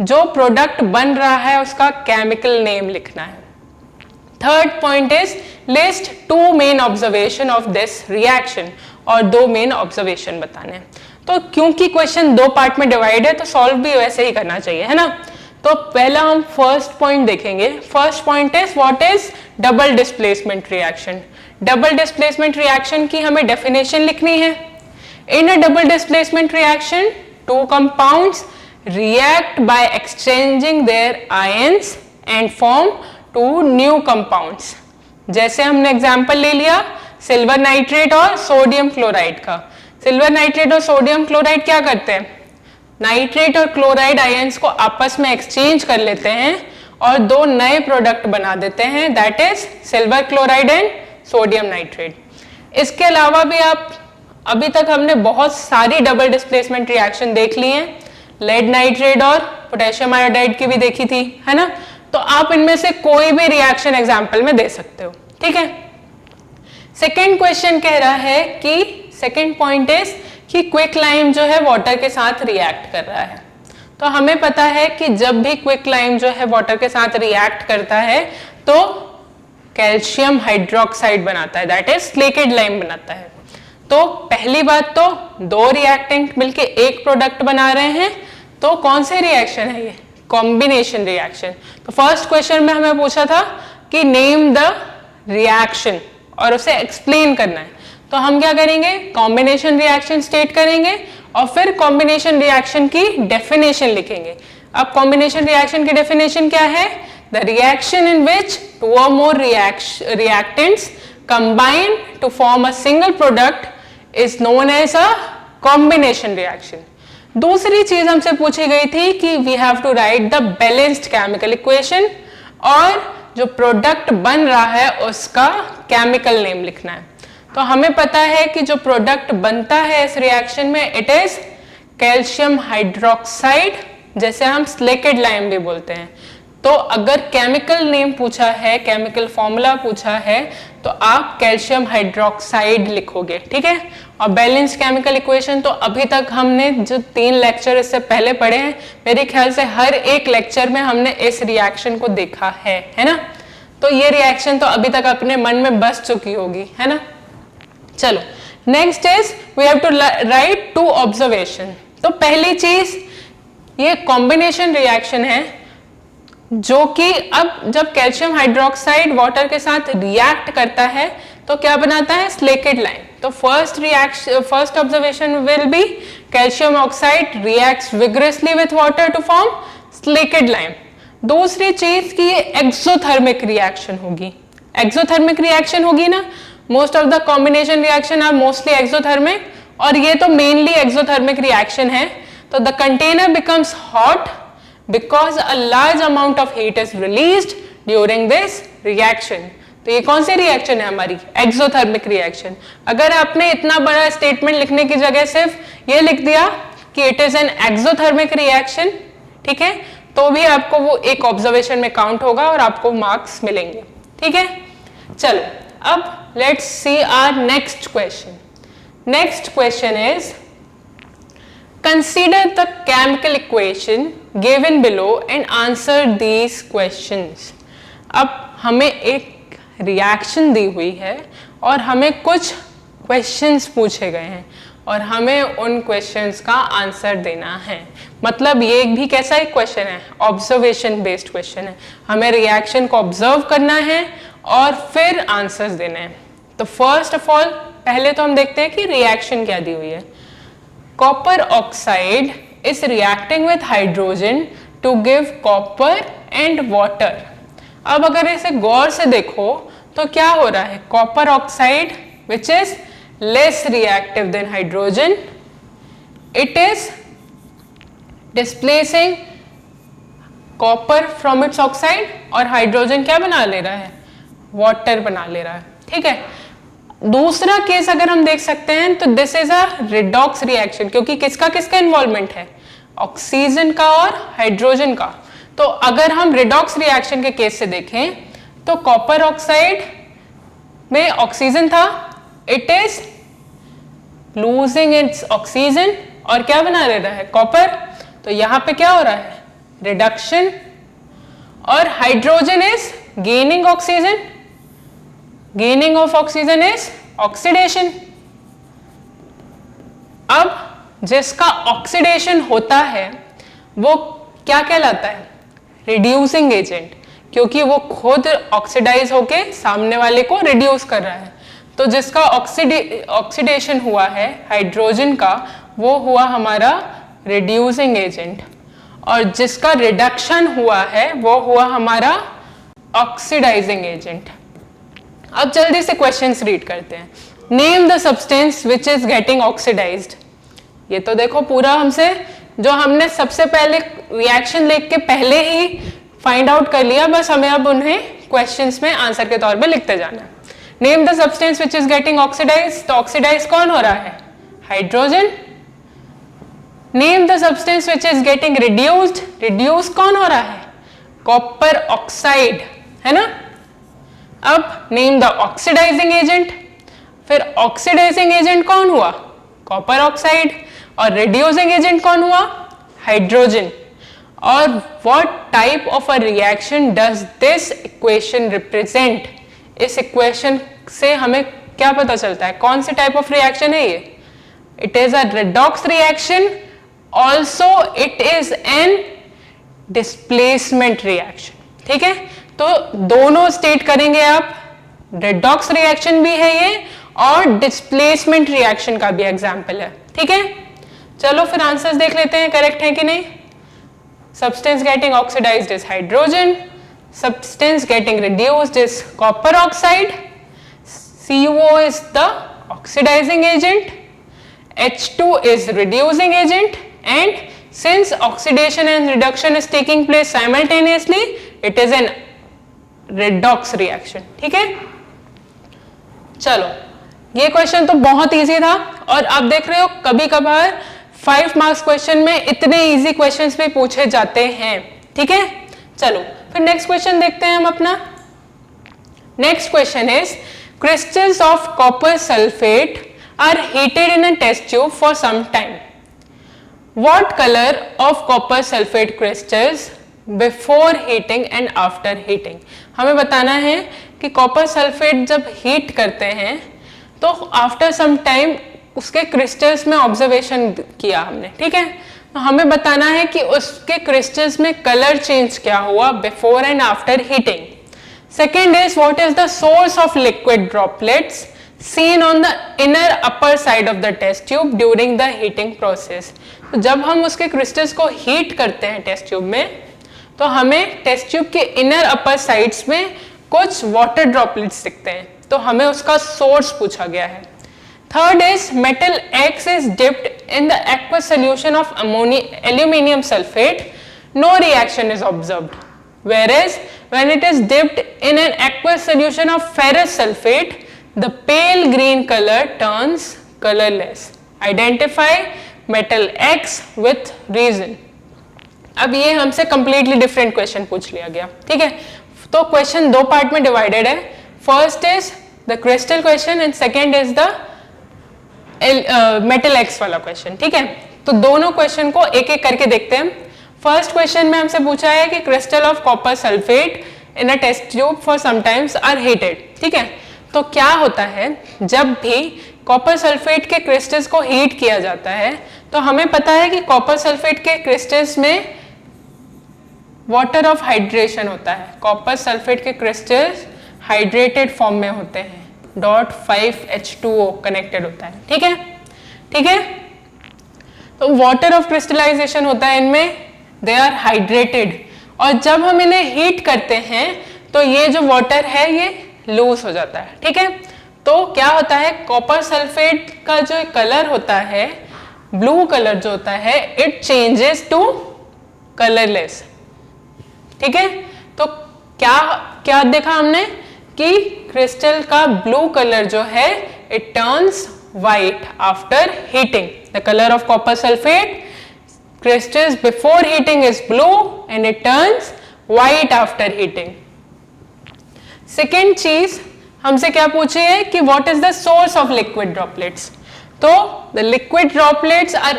[SPEAKER 1] जो प्रोडक्ट बन रहा है उसका केमिकल नेम लिखना है, third point is list 2 main observation of this reaction, और 2 मेन ऑब्जर्वेशन बताने हैं। तो क्योंकि क्वेश्चन 2 पार्ट में डिवाइड है तो सॉल्व भी वैसे ही करना चाहिए, है ना। तो पहला हम फर्स्ट पॉइंट देखेंगे। First point is what is double displacement reaction. Double displacement रिएक्शन की हमें डेफिनेशन लिखनी है। In a double displacement reaction 2 compounds react by exchanging their ions and form 2 new compounds। जैसे हमने एग्जांपल ले लिया सिल्वर नाइट्रेट और सोडियम क्लोराइड का। सिल्वर नाइट्रेट और सोडियम क्लोराइड क्या करते हैं, नाइट्रेट और क्लोराइड आयंस को आपस में एक्सचेंज कर लेते हैं और 2 नए प्रोडक्ट बना देते हैं, that is silver chloride and sodium nitrate. इसके अलावा भी आप अभी तक हमने बहुत सारी डबल डिस्प्लेसमेंट रिएक्शन देख ली हैं, लेड नाइट्रेट और पोटेशियम आयोडाइड की भी देखी थी, है ना। तो आप इनमें से कोई भी रिएक्शन एग्जांपल में दे सकते हो, ठीक है। सेकेंड क्वेश्चन कह रहा है कि सेकेंड पॉइंट इज कि क्विक लाइम जो है वाटर के साथ रिएक्ट कर रहा है। तो हमें पता है कि जब भी क्विक लाइम जो है वाटर के साथ रिएक्ट करता है तो कैल्शियम हाइड्रोक्साइड बनाता है, दैट इज स्लेकेड लाइम बनाता है। तो पहली बात तो 2 रिएक्टेंट मिलके एक प्रोडक्ट बना रहे हैं, तो कौन से रिएक्शन है ये, कॉम्बिनेशन रिएक्शन। तो फर्स्ट क्वेश्चन में हमें पूछा था कि नेम द रिएक्शन और उसे एक्सप्लेन करना है। तो हम क्या करेंगे, कॉम्बिनेशन रिएक्शन स्टेट करेंगे और फिर कॉम्बिनेशन रिएक्शन की डेफिनेशन लिखेंगे। अब कॉम्बिनेशन रिएक्शन की डेफिनेशन क्या है, the reaction in which 2 or more reactants combine to form a single product is known as a combination reaction। दूसरी चीज हमसे पूछी गई थी कि we have to write the balanced chemical equation, और जो प्रोडक्ट बन रहा है उसका केमिकल नेम लिखना है। तो हमें पता है कि जो प्रोडक्ट बनता है इस रिएक्शन में इट इज कैल्शियम हाइड्रोक्साइड, जैसे हम स्लेकेड लाइम भी बोलते हैं। तो अगर केमिकल नेम पूछा है, केमिकल फॉर्मूला पूछा है, तो आप कैल्शियम हाइड्रोक्साइड लिखोगे, ठीक है। और बैलेंस केमिकल इक्वेशन तो अभी तक हमने जो 3 लेक्चर इससे पहले पढ़े हैं, मेरे ख्याल से हर एक लेक्चर में हमने इस रिएक्शन को देखा है ना। तो ये रिएक्शन तो अभी तक अपने मन में बस चुकी होगी, है ना। चलो next is we have to write 2 observation. तो पहली चीज ये कॉम्बिनेशन रिएक्शन है, जो कि अब जब कैल्शियम हाइड्रोक्साइड वाटर के साथ रिएक्ट करता है तो क्या बनाता है, स्लेकेड लाइम। तो first observation will be calcium oxide reacts vigorously with water to form slaked lime. दूसरी चीज की ये एक्सोथर्मिक रिएक्शन होगी। एक्सोथर्मिक रिएक्शन होगी ना, most of the combination reaction are mostly exothermic, और ये तो मेनली एक्सोथर्मिक रिएक्शन है। तो the container becomes hot because a large amount of heat is released during this reaction। तो ये कौन सी रिएक्शन है हमारी, एक्सोथर्मिक रिएक्शन। अगर आपने इतना बड़ा स्टेटमेंट लिखने की जगह सिर्फ ये लिख दिया कि it is an exothermic reaction, ठीक है, तो भी आपको वो एक ऑब्जर्वेशन में काउंट होगा और आपको मार्क्स मिलेंगे, ठीक है। चलो अब let's see our next question. Next question is consider the chemical equation given below and answer these questions। अब हमें एक रिएक्शन दी हुई है और हमें कुछ क्वेश्चंस पूछे गए हैं और हमें उन क्वेश्चंस का आंसर देना है। मतलब ये भी कैसा एक क्वेश्चन है, ऑब्जर्वेशन बेस्ड क्वेश्चन है। हमें रिएक्शन को ऑब्जर्व करना है और फिर आंसर्स देने हैं। तो फर्स्ट ऑफ ऑल पहले तो हम देखते हैं कि रिएक्शन क्या दी हुई है। Copper oxide is reacting with hydrogen to give copper and water। अब अगर इसे गौर से देखो तो क्या हो रहा है, copper oxide which is less reactive than hydrogen, it is displacing copper from its oxide, और हाइड्रोजन क्या बना ले रहा है, वाटर बना ले रहा है, ठीक है। दूसरा केस अगर हम देख सकते हैं तो this is a redox reaction, क्योंकि किसका किसका इन्वॉल्वमेंट है, ऑक्सीजन का और हाइड्रोजन का। तो अगर हम रिडॉक्स रिएक्शन के केस से देखें तो कॉपर ऑक्साइड में ऑक्सीजन था, it is losing its oxygen और क्या बना ले रहा है, कॉपर। तो यहां पे क्या हो रहा है, रिडक्शन, और hydrogen is gaining oxygen gaining of oxygen is oxidation. अब जिसका ऑक्सीडेशन होता है वो क्या कहलाता है? रिड्यूसिंग एजेंट, क्योंकि वो खुद ऑक्सीडाइज होके सामने वाले को रिड्यूस कर रहा है। तो जिसका ऑक्सीडेशन हुआ है हाइड्रोजन का, वो हुआ हमारा रिड्यूसिंग एजेंट, और जिसका रिडक्शन हुआ है वो हुआ हमारा ऑक्सीडाइजिंग एजेंट। अब जल्दी से क्वेश्चंस रीड करते हैं। Name the substance which is getting oxidised. ये तो देखो पूरा हमसे जो हमने सबसे पहले रिएक्शन लिख के पहले ही फाइंड आउट कर लिया, बस हमें अब उन्हें क्वेश्चंस में आंसर के तौर पे लिखते जाना। Name the substance which is getting oxidised, तो ऑक्सीडाइज कौन हो रहा है? Hydrogen. Name the substance which is getting reduced, reduce कौन हो रहा है? कॉपर ऑक्साइड, है ना। अब नेम द ऑक्सीडाइजिंग एजेंट, फिर ऑक्सीडाइजिंग एजेंट कौन हुआ? कॉपर ऑक्साइड, और रिड्यूसिंग एजेंट कौन हुआ? हाइड्रोजन। और what type of a reaction does this equation represent? इस इक्वेशन से हमें क्या पता चलता है? कौन सी टाइप ऑफ रिएक्शन है ये? It is a redox reaction, also it is N displacement reaction. ठीक है, तो दोनों स्टेट करेंगे आप, रेडॉक्स रिएक्शन भी है ये और डिस्प्लेसमेंट रिएक्शन का भी एग्जाम्पल है। ठीक है, चलो फिर आंसर्स देख लेते हैं करेक्ट है कि नहीं। Substance getting oxidized is hydrogen. Substance getting reduced is copper oxide. CO is the oxidizing agent. H2 is reducing agent. And since oxidation and reduction is taking place simultaneously, it is an redox reaction. ठीक है, चलो ये क्वेश्चन तो बहुत इजी था, और आप देख रहे हो कभी कभार 5 मार्क्स क्वेश्चन में इतने इजी क्वेश्चंस भी पूछे जाते हैं। ठीक है, चलो फिर नेक्स्ट क्वेश्चन देखते हैं हम अपना। Next question is crystals of copper sulphate are heated in a test tube for some time. What colour of copper sulphate crystals before heating and after heating. हमें बताना है कि कॉपर सल्फेट जब हीट करते हैं तो आफ्टर सम टाइम उसके क्रिस्टल्स में ऑब्जर्वेशन किया हमने। ठीक है, तो हमें बताना है कि उसके क्रिस्टल्स में कलर चेंज क्या हुआ before and after heating. Second is what is the source of liquid droplets seen on the inner upper side of the test tube during the heating process। तो जब हम उसके क्रिस्टल्स को हीट करते हैं टेस्ट ट्यूब में, तो हमें टेस्ट ट्यूब के इनर अपर साइड्स में कुछ वाटर ड्रॉपलेट्स दिखते हैं, तो हमें उसका सोर्स पूछा गया है। Third is metal X is dipped in the aqueous solution of aluminum sulfate, no reaction is observed, whereas when it is dipped in an aqueous solution of ferrous sulfate, the pale green color turns colorless. Identify metal X with reason। अब ये हमसे completely different question पूछ लिया गया। ठीक है, तो क्वेश्चन दो पार्ट में डिवाइडेड है। First is the crystal question and second is the metal x वाला क्वेश्चन। ठीक है, तो दोनों क्वेश्चन को एक एक करके देखते हैं। फर्स्ट क्वेश्चन में हमसे पूछा है कि crystal of copper sulphate in a test tube for sometimes are heated. ठीक है, तो क्या होता है जब भी कॉपर सल्फेट के क्रिस्टल्स को हीट किया जाता है, तो हमें पता है कि कॉपर सल्फेट के क्रिस्टल्स में वाटर ऑफ हाइड्रेशन होता है। कॉपर सल्फेट के क्रिस्टल्स हाइड्रेटेड फॉर्म में होते हैं, .5H2O कनेक्टेड होता है। ठीक है, ठीक है, तो वाटर ऑफ क्रिस्टलाइजेशन होता है इनमें, दे आर हाइड्रेटेड, और जब हम इन्हें हीट करते हैं तो ये जो वाटर है ये लूज हो जाता है। ठीक है, तो क्या होता है, कॉपर सल्फेट का जो कलर होता है, ब्लू कलर जो होता है, इट चेंजेस टू कलरलेस। ठीक है, तो क्या क्या देखा हमने कि क्रिस्टल का ब्लू कलर जो है it turns white after heating. The colour of copper sulphate crystals before heating is blue and it turns white after heating। Second चीज हमसे क्या पूछी है कि what is the source of liquid droplets. तो the liquid droplets are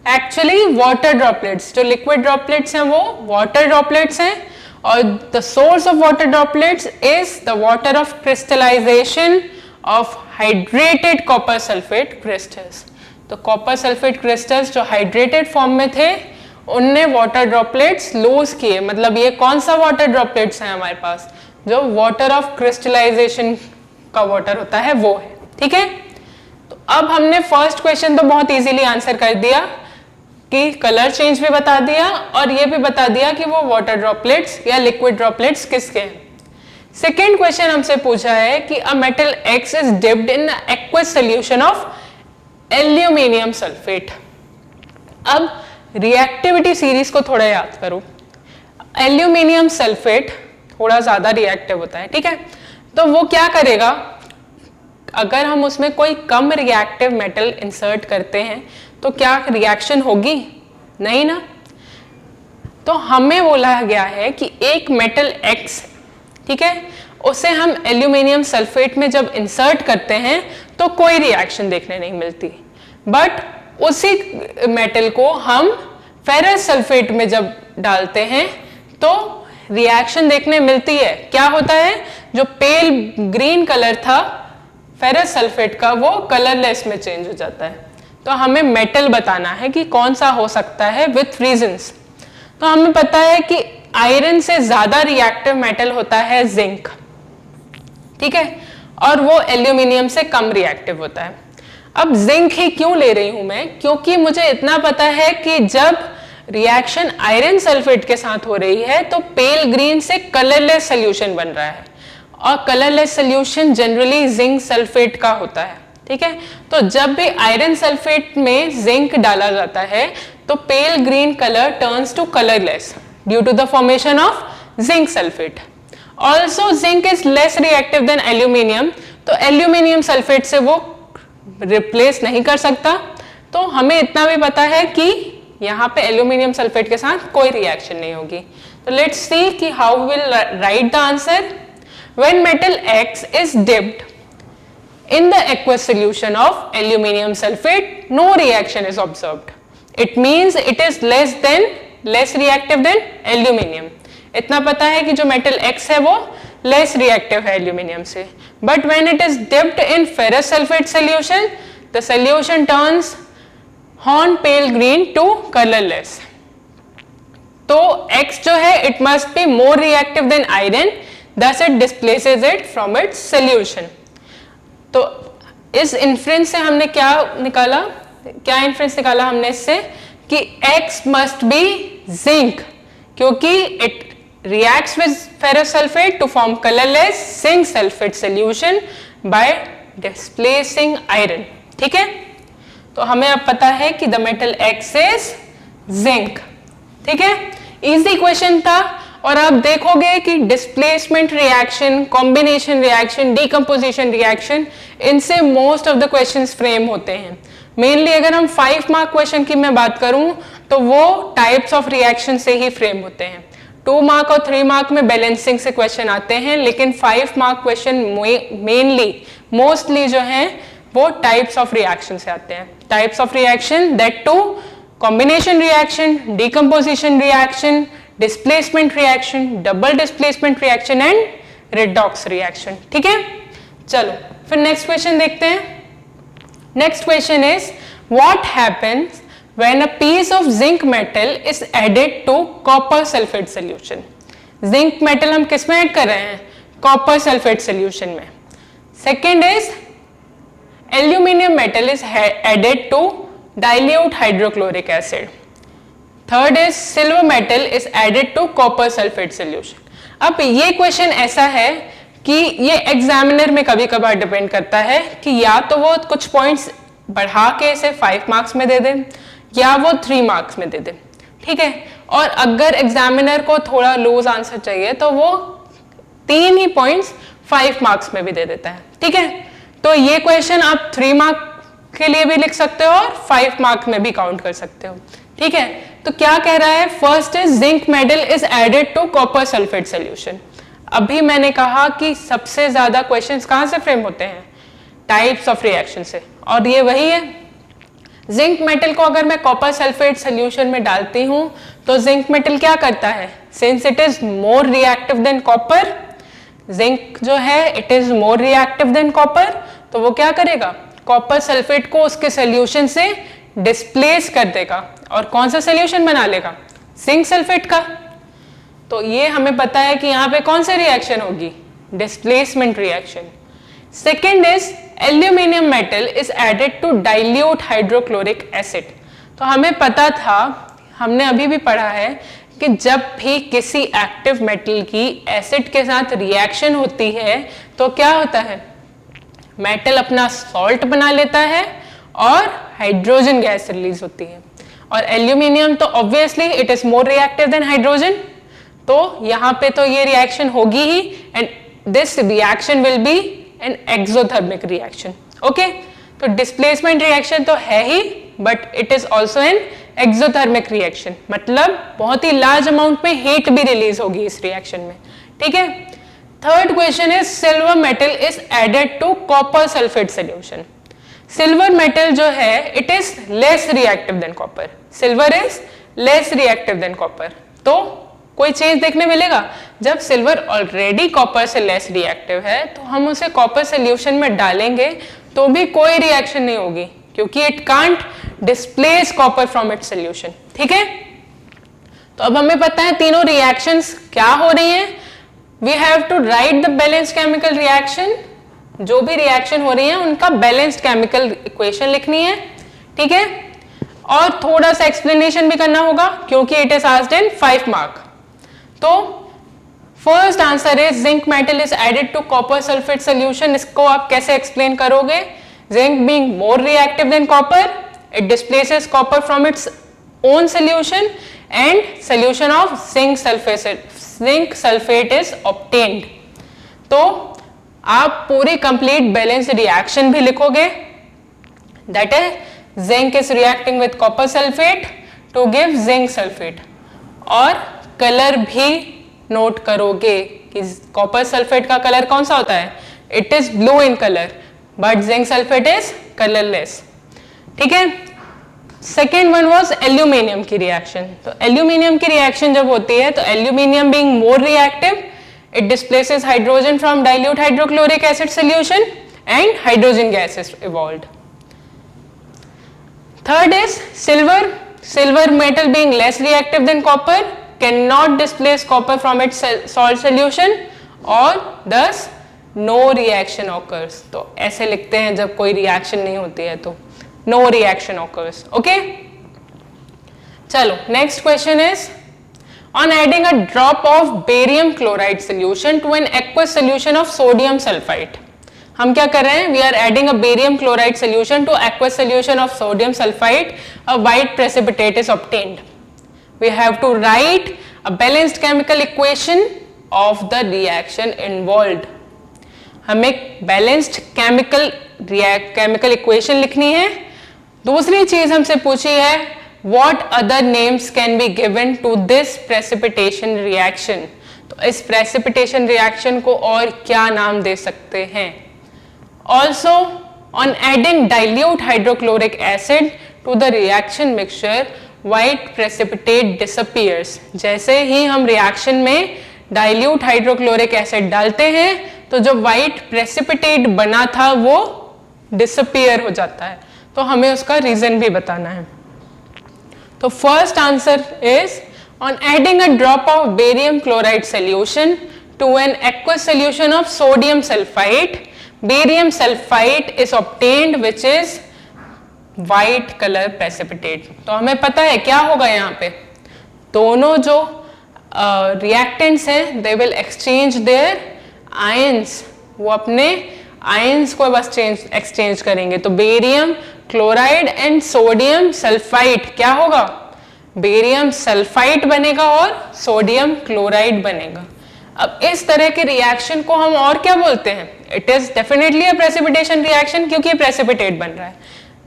[SPEAKER 1] actually water droplets. जो लिक्विड ड्रॉपलेट्स हैं वो वाटर ड्रॉपलेट्स हैं, और the source of water droplets is the water of crystallization of hydrated copper sulphate crystals. तो कॉपर सल्फेट क्रिस्टल्स जो हाइड्रेटेड फॉर्म में थे उनने वाटर ड्रॉपलेट्स लूज किए। मतलब ये कौन सा वाटर ड्रॉपलेट्स है हमारे पास, जो वाटर ऑफ क्रिस्टलाइजेशन का वाटर होता है वो है। ठीक है, तो अब हमने फर्स्ट क्वेश्चन तो बहुत इजीली आंसर कर दिया कि कलर चेंज भी बता दिया और ये भी बता दिया कि वो वाटर ड्रॉपलेट्स या लिक्विड ड्रॉपलेट्स किसके हैं। सेकेंड क्वेश्चन हमसे पूछा है कि a metal x is dipped in aqueous solution of aluminium sulphate. अब रिएक्टिविटी सीरीज को थोड़ा याद करो। एल्यूमिनियम सल्फेट थोड़ा ज्यादा रिएक्टिव होता है, ठीक है, तो वो क्या करेगा, अगर हम उसमें कोई कम रिएक्टिव मेटल इंसर्ट करते हैं तो क्या रिएक्शन होगी? नहीं ना। तो हमें बोला गया है कि एक मेटल एक्स, ठीक है, उसे हम एल्यूमिनियम सल्फेट में जब इंसर्ट करते हैं तो कोई रिएक्शन देखने नहीं मिलती, बट उसी मेटल को हम फेरस सल्फेट में जब डालते हैं तो रिएक्शन देखने मिलती है। क्या होता है, जो पेल ग्रीन कलर था फेरस सल्फेट का वो कलरलेस में चेंज हो जाता है। तो हमें मेटल बताना है कि कौन सा हो सकता है विथ रीजंस। तो हमें पता है कि आयरन से ज्यादा रिएक्टिव मेटल होता है जिंक, ठीक है, और वो एल्यूमिनियम से कम रिएक्टिव होता है। अब जिंक ही क्यों ले रही हूं मैं, क्योंकि मुझे इतना पता है कि जब रिएक्शन आयरन सल्फेट के साथ हो रही है तो पेल ग्रीन से कलरलेस सोल्यूशन बन रहा है और colourless solution generally zinc sulphate का होता है, ठीक है। तो जब भी आयरन सल्फेट में जिंक डाला जाता है तो pale green colour turns to colourless due to the formation of zinc sulphate. Also zinc is less reactive than aluminium, तो एल्यूमिनियम सल्फेट से वो रिप्लेस नहीं कर सकता। तो हमें इतना भी पता है कि यहाँ पे एल्यूमिनियम सल्फेट के साथ कोई रिएक्शन नहीं होगी। तो लेट्स सी कि how will write the answer. When metal x is dipped in the aqueous solution of aluminium sulfate, no reaction is observed. It means it is less reactive than aluminium. इतना पता है कि जो metal X है वो less reactive है aluminium से. But when it is dipped in ferrous sulfate solution, the solution turns horn pale green to colorless. तो X जो है it must be more reactive than iron, thus it displaces it from its solution. तो इस इन्फ्रेंस से हमने क्या निकाला, क्या इन्फ्रेंस निकाला हमने इससे कि X must be zinc, क्योंकि it reacts with ferrous sulfate to form colorless zinc sulfate solution by displacing iron, ठीक है। तो हमें अब पता है कि the metal X is zinc, ठीक है। इजी क्वेश्चन था। और आप देखोगे कि displacement reaction, combination reaction, decomposition reaction, इनसे most of the questions frame होते हैं। मेनली अगर हम 5 मार्क क्वेश्चन की मैं बात करूं तो वो टाइप्स ऑफ रिएक्शन से ही फ्रेम होते हैं। 2 मार्क और 3 मार्क में बैलेंसिंग से क्वेश्चन आते हैं, लेकिन 5 मार्क क्वेश्चन मेनली मोस्टली जो है वो टाइप्स ऑफ रिएक्शन से आते हैं। Types of reaction that to combination reaction, decomposition reaction, displacement reaction, double displacement reaction and redox reaction, ठीक है। चलो फिर नेक्स्ट क्वेश्चन देखते हैं। Next question is what happens when a piece of zinc metal is added to copper sulphate solution. Zinc metal हम किस में ऐड कर रहे हैं? कॉपर सल्फेट सॉल्यूशन में। Second is aluminium metal is added to dilute hydrochloric acid. Third is silver metal is added to copper sulfate solution. अब ये क्वेश्चन ऐसा है कि ये एग्जामिनर में कभी कभार डिपेंड करता है कि या तो वो कुछ पॉइंट्स बढ़ा के इसे 5 मार्क्स में दे दे या वो 3 मार्क्स में दे दे, ठीक है। और अगर एग्जामिनर को थोड़ा लूज आंसर चाहिए तो वो 3 ही पॉइंट्स 5 मार्क्स में भी दे देता है, ठीक है। तो ये क्वेश्चन आप 3 मार्क के लिए भी लिख सकते हो और 5 मार्क में भी काउंट कर सकते हो, ठीक है। तो क्या कह रहा है? First is zinc metal is added to copper sulphate solution. अभी मैंने कहा कि सबसे ज्यादा क्वेश्चंस कहां से फ्रेम होते हैं? टाइप्स ऑफ रिएक्शन से, और ये वही है। जिंक मेटल को अगर मैं कॉपर सल्फेट सॉल्यूशन में डालती हूं तो जिंक मेटल क्या करता है? Since it is more reactive than copper, zinc जो है it is more reactive than copper, तो वो क्या करेगा, कॉपर सल्फेट को उसके सोल्यूशन से डिस्प्लेस कर देगा और कौन सा सोल्यूशन बना लेगा, जिंक सल्फेट का। तो ये हमें पता है कि यहाँ पे कौन सी रिएक्शन होगी, displacement reaction. Second is aluminium metal is added to dilute hydrochloric acid. तो हमें पता था, हमने अभी भी पढ़ा है कि जब भी किसी एक्टिव मेटल की एसिड के साथ रिएक्शन होती है तो क्या होता है, मेटल अपना सॉल्ट बना लेता है और हाइड्रोजन गैस रिलीज होती है। और एल्यूमिनियम तो obviously it is more reactive than hydrogen, तो यहाँ पे तो ये रिएक्शन होगी ही, and this reaction will be an exothermic reaction. Okay, तो डिस्प्लेसमेंट रिएक्शन तो है ही, but it is also an exothermic reaction, मतलब बहुत ही लार्ज अमाउंट में हीट भी रिलीज होगी इस रिएक्शन में। ठीक है। Third question is silver metal is added to copper sulphate solution. Silver metal जो है it is less reactive than copper, silver is less reactive than copper. तो कोई चेंज देखने मिलेगा, जब सिल्वर ऑलरेडी कॉपर से लेस रिएक्टिव है तो हम उसे कॉपर सोल्यूशन में डालेंगे तो भी कोई रिएक्शन नहीं होगी, क्योंकि it can't displace copper from its solution. ठीक है। तो अब हमें पता है तीनों रिएक्शंस क्या हो रही हैं। We have to write the balanced chemical reaction, जो भी रिएक्शन हो रही है उनका बैलेंस्ड केमिकल इक्वेशन लिखनी है। ठीक है। और थोड़ा सा एक्सप्लेनेशन भी करना होगा क्योंकि it is asked in 5 mark. तो first answer is zinc metal is added to copper sulphate solution. इसको आप कैसे एक्सप्लेन करोगे, zinc being more reactive than copper, it displaces copper from its own solution and solution of zinc sulfate is obtained। तो आप पूरी कंप्लीट बैलेंस रिएक्शन भी लिखोगे, that is zinc is reacting with copper sulfate to give zinc sulfate, और कलर भी नोट करोगे कि कॉपर सल्फेट का कलर कौन सा होता है, it is blue in colour, but zinc sulphate is colourless. ठीक है। सेकेंड वन वॉज एल्यूमिनियम की रिएक्शन। तो एल्यूमिनियम की रिएक्शन जब होती है तो aluminium being more reactive, it displaces hydrogen from dilute hydrochloric acid solution and hydrogen gas is evolved. Third is silver metal being less reactive than copper can not displace copper from its salt solution और thus नो रिएक्शन ऑकर्स। तो ऐसे लिखते हैं जब कोई रिएक्शन नहीं होती है तो no reaction occurs। okay, चलो next question is on adding a drop of barium chloride solution to an aqueous solution of sodium sulfite। हम क्या कर रहे हैं, we are adding a barium chloride solution to aqueous solution of sodium sulfite, a white precipitate is obtained। we have to write a balanced chemical equation of the reaction involved। हमें बैलेंस्ड केमिकल इक्वेशन लिखनी है। दूसरी चीज हमसे पूछी है what other names can be given to this precipitation reaction. तो इस प्रेसिपिटेशन रिएक्शन को और क्या नाम दे सकते हैं। Also on adding dilute hydrochloric acid to the reaction mixture white precipitate disappears. जैसे ही हम रिएक्शन में डाइल्यूट हाइड्रोक्लोरिक एसिड डालते हैं तो जो व्हाइट प्रेसिपिटेट बना था वो डिसअपीयर हो जाता है। तो हमें उसका रीजन भी बताना है। तो first answer is on adding a drop of barium chloride solution to an aqueous solution of sodium sulphide, barium sulphide is obtained which is white colour precipitate. तो हमें पता है क्या होगा यहाँ पे, दोनों जो रिएक्टेंट्स हैं they will exchange there ions, वो अपने आयंस को बस एक्सचेंज करेंगे। तो barium chloride and sodium sulphide क्या होगा, बेरियम सल्फाइड बनेगा और सोडियम क्लोराइड बनेगा। अब इस तरह के रिएक्शन को हम और क्या बोलते हैं, it is definitely a precipitation reaction क्योंकि प्रेसिपिटेट बन रहा है,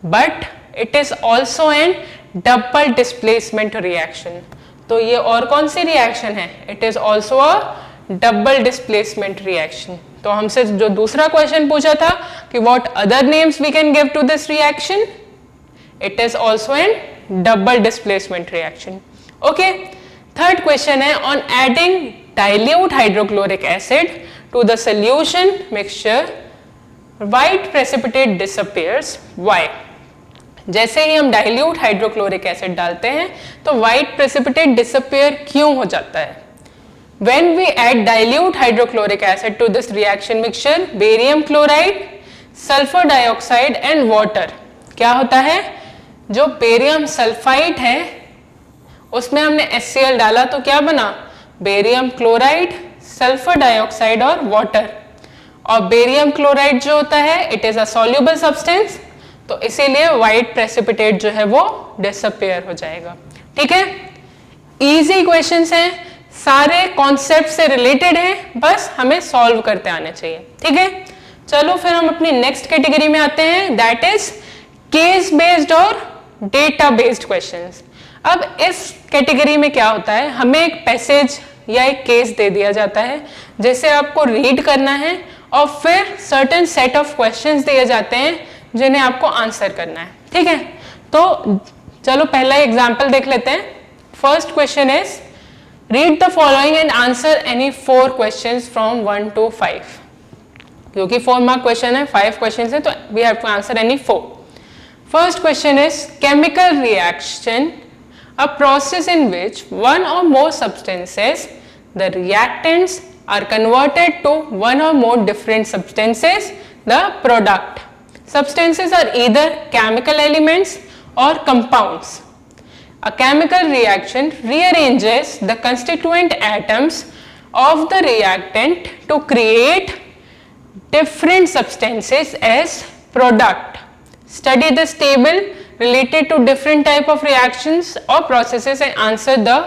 [SPEAKER 1] but it is also an double displacement reaction. तो ये और कौन सी रिएक्शन है, it is also a double displacement reaction. तो हमसे जो दूसरा क्वेश्चन पूछा था कि what other names we can give to this reaction, it is also an double displacement reaction. Okay, third question है on adding dilute hydrochloric acid to the solution mixture white precipitate disappears why. जैसे ही हम डाइल्यूट हाइड्रोक्लोरिक एसिड डालते हैं तो व्हाइट प्रेसिपिटेट डिसअपियर क्यों हो जाता है? When we add dilute hydrochloric acid to this reaction mixture, barium chloride, sulfur dioxide and water, क्या होता है? जो बेरियम सल्फाइड है उसमें हमने HCl डाला तो क्या बना? बेरियम क्लोराइड, सल्फर डाइऑक्साइड और वाटर। और बेरियम क्लोराइड जो होता है it is a soluble substance, तो इसीलिए व्हाइट प्रेसिपिटेट जो है वो डिसअपियर हो जाएगा। ठीक है, इजी क्वेश्चंस हैं, सारे कॉन्सेप्ट से रिलेटेड हैं, बस हमें सॉल्व करते आने चाहिए। ठीक है, चलो फिर हम अपनी नेक्स्ट कैटेगरी में आते हैं, दैट इज केस बेस्ड और डेटा बेस्ड क्वेश्चंस। अब इस कैटेगरी में क्या होता है, हमें एक पैसेज या एक केस दे दिया जाता है जिसे आपको रीड करना है और फिर सर्टेन सेट ऑफ क्वेश्चंस दिए जाते हैं जिन्हें आपको आंसर करना है। ठीक है, तो चलो पहला एग्जांपल देख लेते हैं। First question is read the following and answer any 4 questions from 1 to 5। क्योंकि 4 मार्क क्वेश्चन है, 5 क्वेश्चंस है, तो we have to answer any 4। First question is chemical reaction, a process in which one or more substances, the reactants, are converted to one or more different substances, the product. Substances are either chemical elements or compounds. A chemical reaction rearranges the constituent atoms of the reactant to create different substances as product. Study this table related to different type of reactions or processes and answer the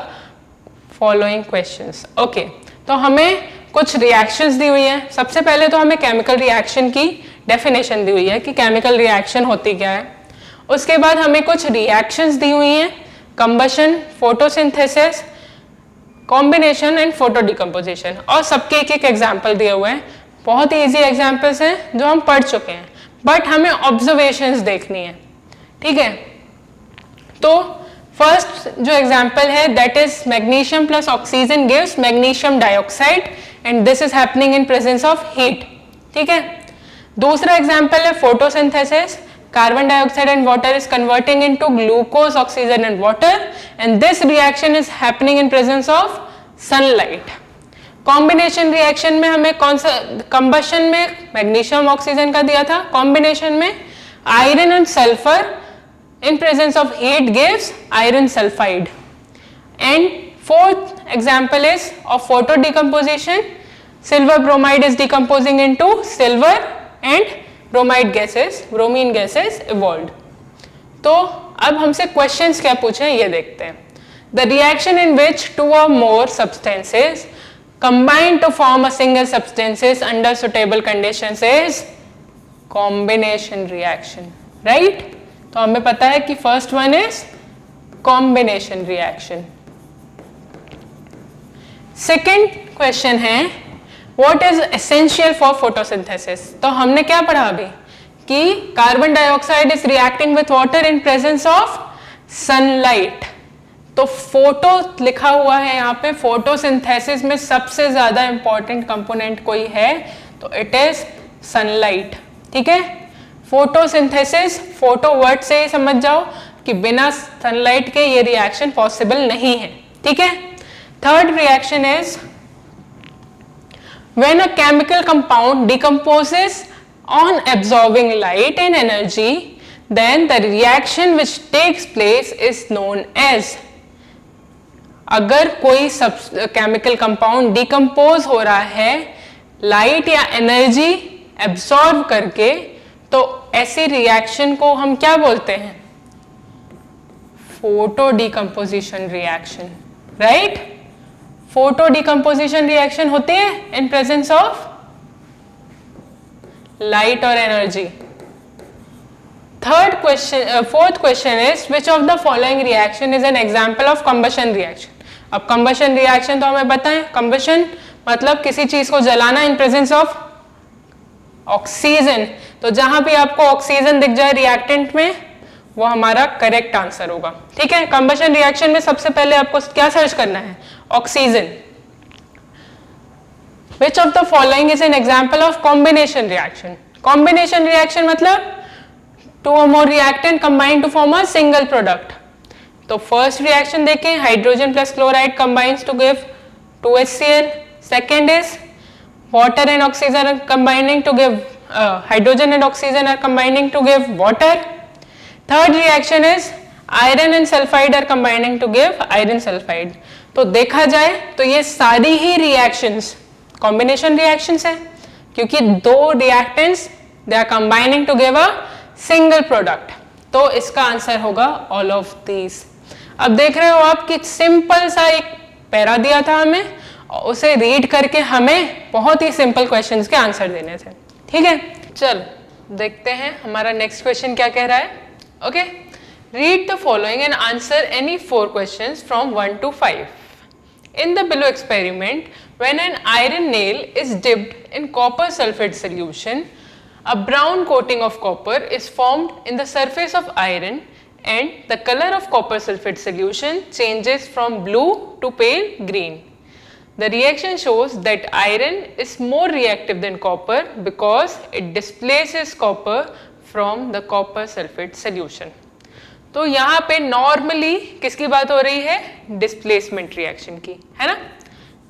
[SPEAKER 1] following questions. Okay, तो हमें कुछ reactions दी हुई है। सबसे पहले तो हमें chemical reaction की definition दी हुई है कि chemical reaction होती क्या है। उसके बाद हमें कुछ reactions दी हुई हैं, combustion, photosynthesis, combination and photodecomposition, और सबके एक एक example दिए हुए हैं। बहुत ही easy examples हैं जो हम पढ़ चुके हैं, but हमें observations देखनी है। ठीक है, तो फर्स्ट जो एग्जांपल है that is magnesium plus oxygen gives magnesium dioxide and this is happening in presence of heat. ठीक है, दूसरा एग्जांपल है photosynthesis, carbon dioxide and water is converting into glucose, oxygen and water and this reaction is happening in presence of sunlight. Combination reaction में हमें कौन सा, कंबशन में मैग्नीशियम ऑक्सीजन का दिया था, कॉम्बिनेशन में iron and sulphur in presence of heat gives iron sulfide. And fourth example is of photo decomposition, silver bromide is decomposing into silver and bromide gases, bromine gases evolved. तो अब हमसे questions क्या पूछे हैं ये देखते हैं। The reaction in which 2 or more substances combine to form a single substances under suitable conditions is combination reaction, right? तो हमें पता है कि first one is combination reaction. Second question है what is essential for photosynthesis. तो हमने क्या पढ़ा अभी कि carbon dioxide is reacting with water in presence of sunlight. तो फोटो लिखा हुआ है यहाँ पे, फोटोसिंथेसिस में सबसे ज्यादा इंपॉर्टेंट कंपोनेंट कोई है तो इट इज सनलाइट। ठीक है, फोटोसिंथेसिस, फोटो वर्ड से ही समझ जाओ कि बिना सनलाइट के ये रिएक्शन पॉसिबल नहीं है। ठीक है, third reaction is when a chemical compound decomposes on absorbing light and energy then the reaction which takes place is known as. अगर कोई केमिकल कंपाउंड डिकम्पोज हो रहा है लाइट या एनर्जी एब्जॉर्ब करके, तो ऐसी रिएक्शन को हम क्या बोलते हैं, photo decomposition reaction, right. Photo decomposition reaction होती है इन प्रेजेंस ऑफ लाइट और energy. Third question, fourth question is which of the following reaction is an example of combustion reaction. अब कंबशन रिएक्शन तो हमें बताएं, कंबशन मतलब किसी चीज को जलाना इन प्रेजेंस ऑफ ऑक्सीजन। तो जहां भी आपको ऑक्सीजन दिख जाए रिएक्टेंट में वो हमारा करेक्ट आंसर होगा। ठीक है, कंबशन रिएक्शन में सबसे पहले आपको क्या सर्च करना है, oxygen. Which of the following is an example of combination reaction. Combination reaction मतलब two or more reactant combine to form a single product. तो फर्स्ट रिएक्शन देखें, hydrogen plus chloride combines to give 2HCl। Second is water and oxygen are combining to give hydrogen and oxygen are combining to give water. Third reaction is iron and sulfide are combining to give iron sulfide. तो देखा जाए तो ये सारी ही reactions combination reactions है, क्योंकि दो reactants they are combining to give a single product। तो इसका आंसर होगा all of these। अब देख रहे हो आप कि सिंपल सा एक पैरा दिया था हमें, उसे रीड करके हमें बहुत ही सिंपल क्वेश्चंस के आंसर देने थे। ठीक है, चल देखते हैं हमारा नेक्स्ट क्वेश्चन क्या कह रहा है। Okay, read the following and answer any 4 questions from 1 to 5। In the below experiment when an iron nail is dipped in copper sulphate solution, a brown coating of copper is formed in the surface of iron and the color of copper sulfate solution changes from blue to pale green. The reaction shows that iron is more reactive than copper because it displaces copper from the copper sulfate solution. तो यहाँ पे नॉर्मली किसकी बात हो रही है, डिस्प्लेसमेंट रिएक्शन की, है ना।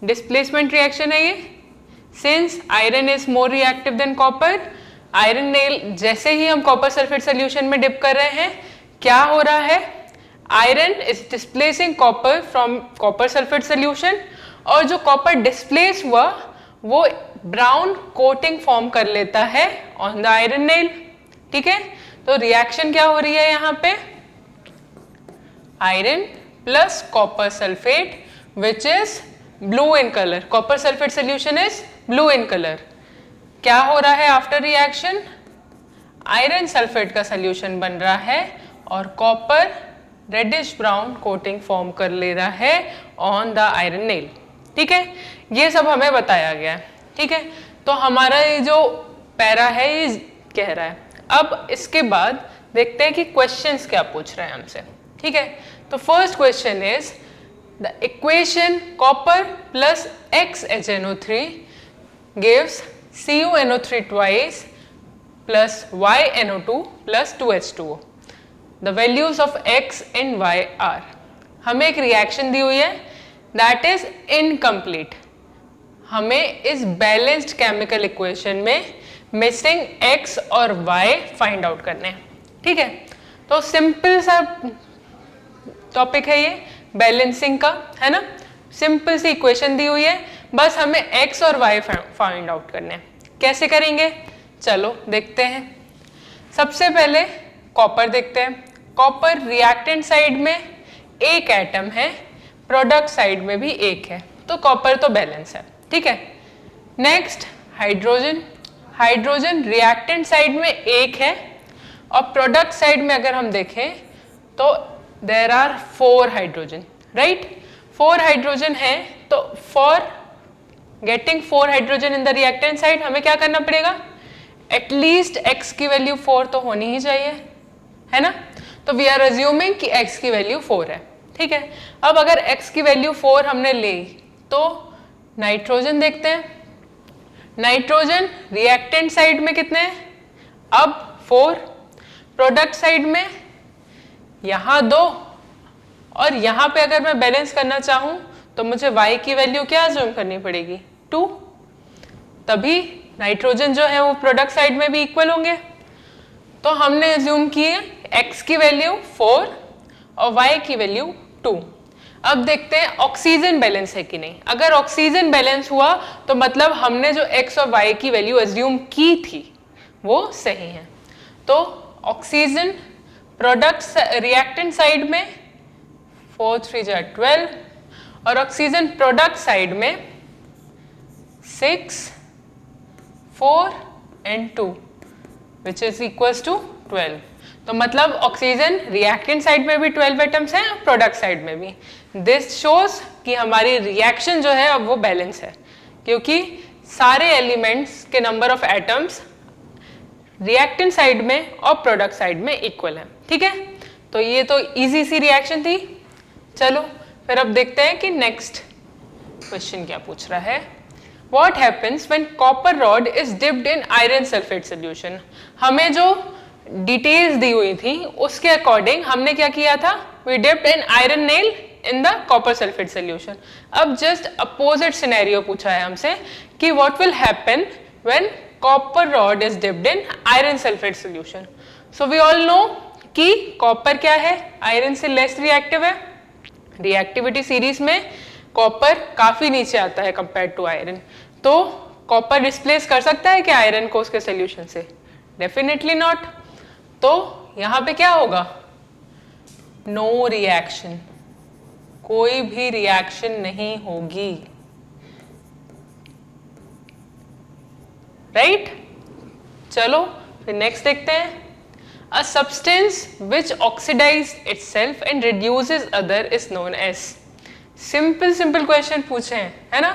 [SPEAKER 1] डिस्प्लेसमेंट रिएक्शन है ये। Since iron is more reactive than copper, iron nail जैसे ही हम कॉपर सल्फेट सोल्यूशन में डिप कर रहे हैं, क्या हो रहा है, iron is displacing copper from copper sulphate solution, और जो कॉपर डिस्प्लेस हुआ वो ब्राउन कोटिंग फॉर्म कर लेता है ऑन द आयरन नेल। ठीक है, तो रिएक्शन क्या हो रही है यहाँ पे, iron plus copper sulphate which is blue in colour, copper sulphate solution is blue in colour. क्या हो रहा है आफ्टर रिएक्शन, आयरन सल्फेट का सोल्यूशन बन रहा है और copper reddish brown coating form कर ले रहा है ऑन द आयरन नेल। ठीक है, ये सब हमें बताया गया है। ठीक है, तो हमारा ये जो पैरा है ये कह रहा है। अब इसके बाद देखते हैं कि क्वेश्चंस क्या पूछ रहे हैं हमसे। ठीक है, तो first question is the equation copper plus XHNO3 gives CuNO3 twice plus YNO2 plus 2H2O. The values of X and Y are, हमें एक रिएक्शन दी हुई है दैट इज इनकम्प्लीट। हमें इस बैलेंस्ड केमिकल इक्वेशन में मिसिंग X और Y फाइंड आउट करने हैं। ठीक है, तो सिंपल सा टॉपिक है ये बैलेंसिंग का, है ना। सिंपल सी इक्वेशन दी हुई है, बस हमें X और Y फाइंड आउट करने हैं। कैसे करेंगे, चलो देखते हैं। सबसे पहले कॉपर देखते हैं। कॉपर रिएक्टेंट साइड में एक एटम है, प्रोडक्ट साइड में भी एक है, तो कॉपर तो बैलेंस है। ठीक है, next hydrogen. Hydrogen reactant side में एक है और प्रोडक्ट साइड में अगर हम देखें तो there are 4 hydrogen, right. 4 hydrogen है, तो for getting 4 hydrogen in the reactant side हमें क्या करना पड़ेगा, एटलीस्ट X की वैल्यू 4 तो होनी ही चाहिए, है ना। तो वी आर अज्यूमिंग कि X की वैल्यू 4 है। ठीक है, अब अगर X की वैल्यू 4 हमने ली तो नाइट्रोजन देखते हैं। नाइट्रोजन रिएक्टेंट साइड में कितने हैं, अब 4, प्रोडक्ट साइड में यहाँ 2, और यहाँ पे अगर मैं बैलेंस करना चाहूँ तो मुझे Y की वैल्यू क्या अज्यूम करनी पड़ेगी, 2, तभी नाइट्रोजन जो है वो प्रोडक्ट साइड में भी इक्वल होंगे। तो हमने अज्यूम किए X की वैल्यू 4 और Y की वैल्यू 2। अब देखते हैं ऑक्सीजन बैलेंस है कि नहीं। अगर ऑक्सीजन बैलेंस हुआ तो मतलब हमने जो X और Y की वैल्यू अज्यूम की थी वो सही है। तो ऑक्सीजन प्रोडक्ट रिएक्टेंट साइड में 4 3 12 और ऑक्सीजन प्रोडक्ट साइड में 6 4 and 2 which is equals to 12। तो मतलब ऑक्सीजन रिएक्टेंट साइड में भी 12 एटम्स हैं और प्रोडक्ट साइड में भी। दिस शोज कि हमारी रिएक्शन जो है अब वो बैलेंस है, क्योंकि सारे एलिमेंट्स के number of atoms reactant side में और प्रोडक्ट साइड में इक्वल है। ठीक है, तो ये तो इजी सी रिएक्शन थी। चलो फिर अब देखते हैं कि नेक्स्ट क्वेश्चन क्या पूछ रहा है। What happens when copper rod is dipped in iron sulfate solution? हमें जो डिटेल्स दी हुई थी उसके अकॉर्डिंग हमने क्या किया था, we dipped an iron nail in the copper sulfate solution. अब जस्ट अपोजिट सिनेरियो पूछा है हमसे कि what will happen when copper rod is dipped in iron sulfate solution. So we all know कि कॉपर क्या है, आयरन से लेस रिएक्टिव है। रिएक्टिविटी सीरीज में कॉपर काफी नीचे आता है कंपेयर टू आयरन, तो कॉपर रिप्लेस कर सकता है क्या आयरन को उसके सोल्यूशन से? Definitely not. तो यहां पे क्या होगा, नो रिएक्शन, कोई भी रिएक्शन नहीं होगी, राइट? चलो फिर नेक्स्ट देखते हैं। A substance which oxidizes itself and reduces other is known as. simple question पूछे हैं, है ना?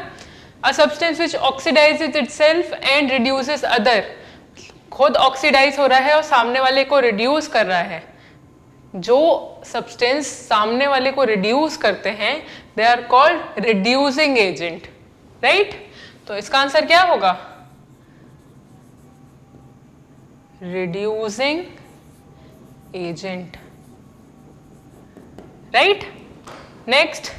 [SPEAKER 1] A substance which oxidizes itself and reduces other, खुद ऑक्सीडाइज हो रहा है और सामने वाले को रिड्यूस कर रहा है। जो सब्सटेंस सामने वाले को रिड्यूस करते हैं they are called reducing agent, right? तो इसका आंसर क्या होगा, reducing agent, right? Next,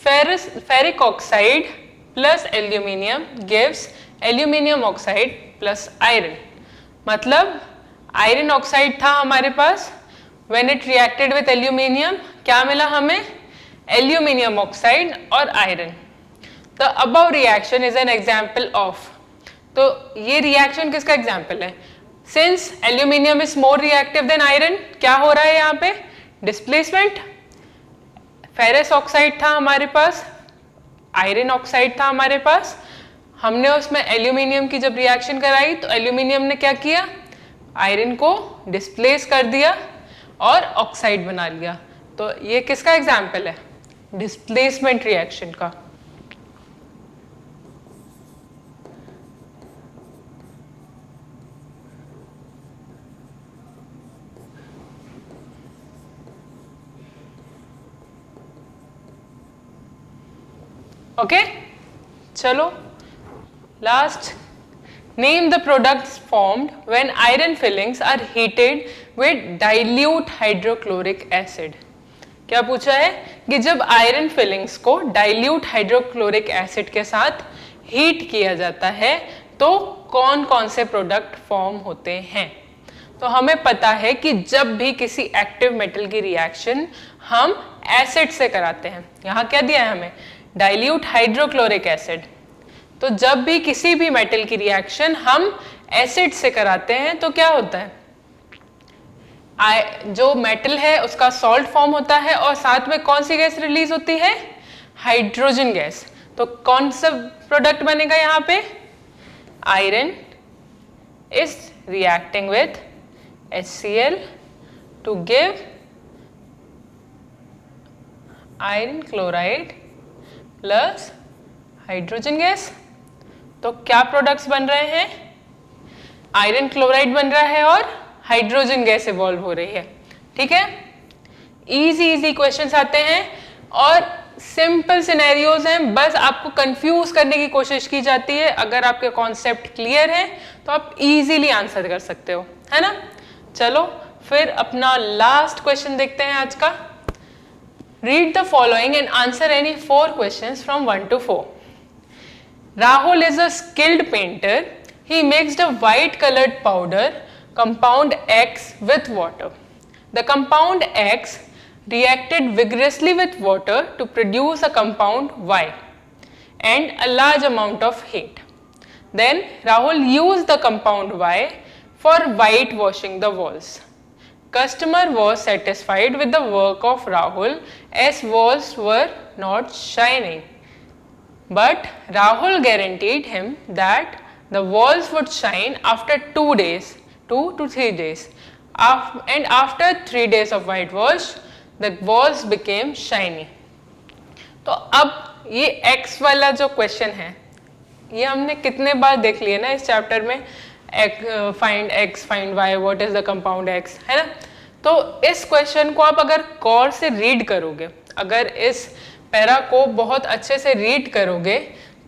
[SPEAKER 1] ferric oxide plus aluminium gives aluminium oxide plus iron. मतलब आयरन ऑक्साइड था हमारे पास, when it reacted with aluminium क्या मिला हमें, एल्यूमिनियम ऑक्साइड और iron. The above reaction is an example of, तो ये रिएक्शन किसका एग्जाम्पल है? Since aluminium is more reactive than iron, क्या हो रहा है यहाँ पे, डिस्प्लेसमेंट। फेरस ऑक्साइड था हमारे पास, आयरन ऑक्साइड था हमारे पास, हमने उसमें एल्यूमिनियम की जब रिएक्शन कराई तो एल्यूमिनियम ने क्या किया, आयरन को डिस्प्लेस कर दिया और ऑक्साइड बना लिया। तो ये किसका एग्जाम्पल है, डिस्प्लेसमेंट रिएक्शन का। ओके चलो last, name the products formed when iron filings are heated with dilute hydrochloric acid. क्या पूछा है कि जब आयरन फिलिंग्स को डाइल्यूट हाइड्रोक्लोरिक एसिड के साथ हीट किया जाता है तो कौन कौन से प्रोडक्ट फॉर्म होते हैं। तो हमें पता है कि जब भी किसी एक्टिव मेटल की रिएक्शन हम एसिड से कराते हैं, यहाँ क्या दिया है हमें, डाइल्यूट हाइड्रोक्लोरिक एसिड। तो जब भी किसी भी मेटल की रिएक्शन हम एसिड से कराते हैं तो क्या होता है, जो मेटल है उसका सॉल्ट फॉर्म होता है और साथ में कौन सी गैस रिलीज होती है, हाइड्रोजन गैस। तो कौन सा प्रोडक्ट बनेगा यहाँ पे, iron is reacting with HCl to give iron chloride plus hydrogen gas. तो क्या प्रोडक्ट्स बन रहे हैं, आयरन क्लोराइड बन रहा है और हाइड्रोजन गैस इवॉल्व हो रही है। ठीक है, इजी इजी क्वेश्चंस आते हैं और सिंपल सिनेरियोज हैं, बस आपको कंफ्यूज करने की कोशिश की जाती है। अगर आपके कॉन्सेप्ट क्लियर है तो आप इजीली आंसर कर सकते हो, है ना। चलो फिर अपना लास्ट क्वेश्चन देखते हैं आज का। Read the following and answer any 4 questions from 1 to 4. Rahul is a skilled painter. He mixed a white colored powder, compound X, with water. The compound X reacted vigorously with water to produce a compound Y and a large amount of heat. Then Rahul used the compound Y for whitewashing the walls. Customer was satisfied with the work of Rahul as walls were not shining. But Rahul guaranteed him that the walls would shine after 2 days, 2 to 3 days. And after 3 days of whitewash, the walls became shiny. तो अब ये X वाला जो क्वेश्चन है ये हमने कितने बार देख लिया ना इस चैप्टर में, find X, find Y, what is the compound X, है ना। तो इस क्वेश्चन को आप अगर गौर से रीड करोगे, अगर इस पैरा को बहुत अच्छे से रीड करोगे,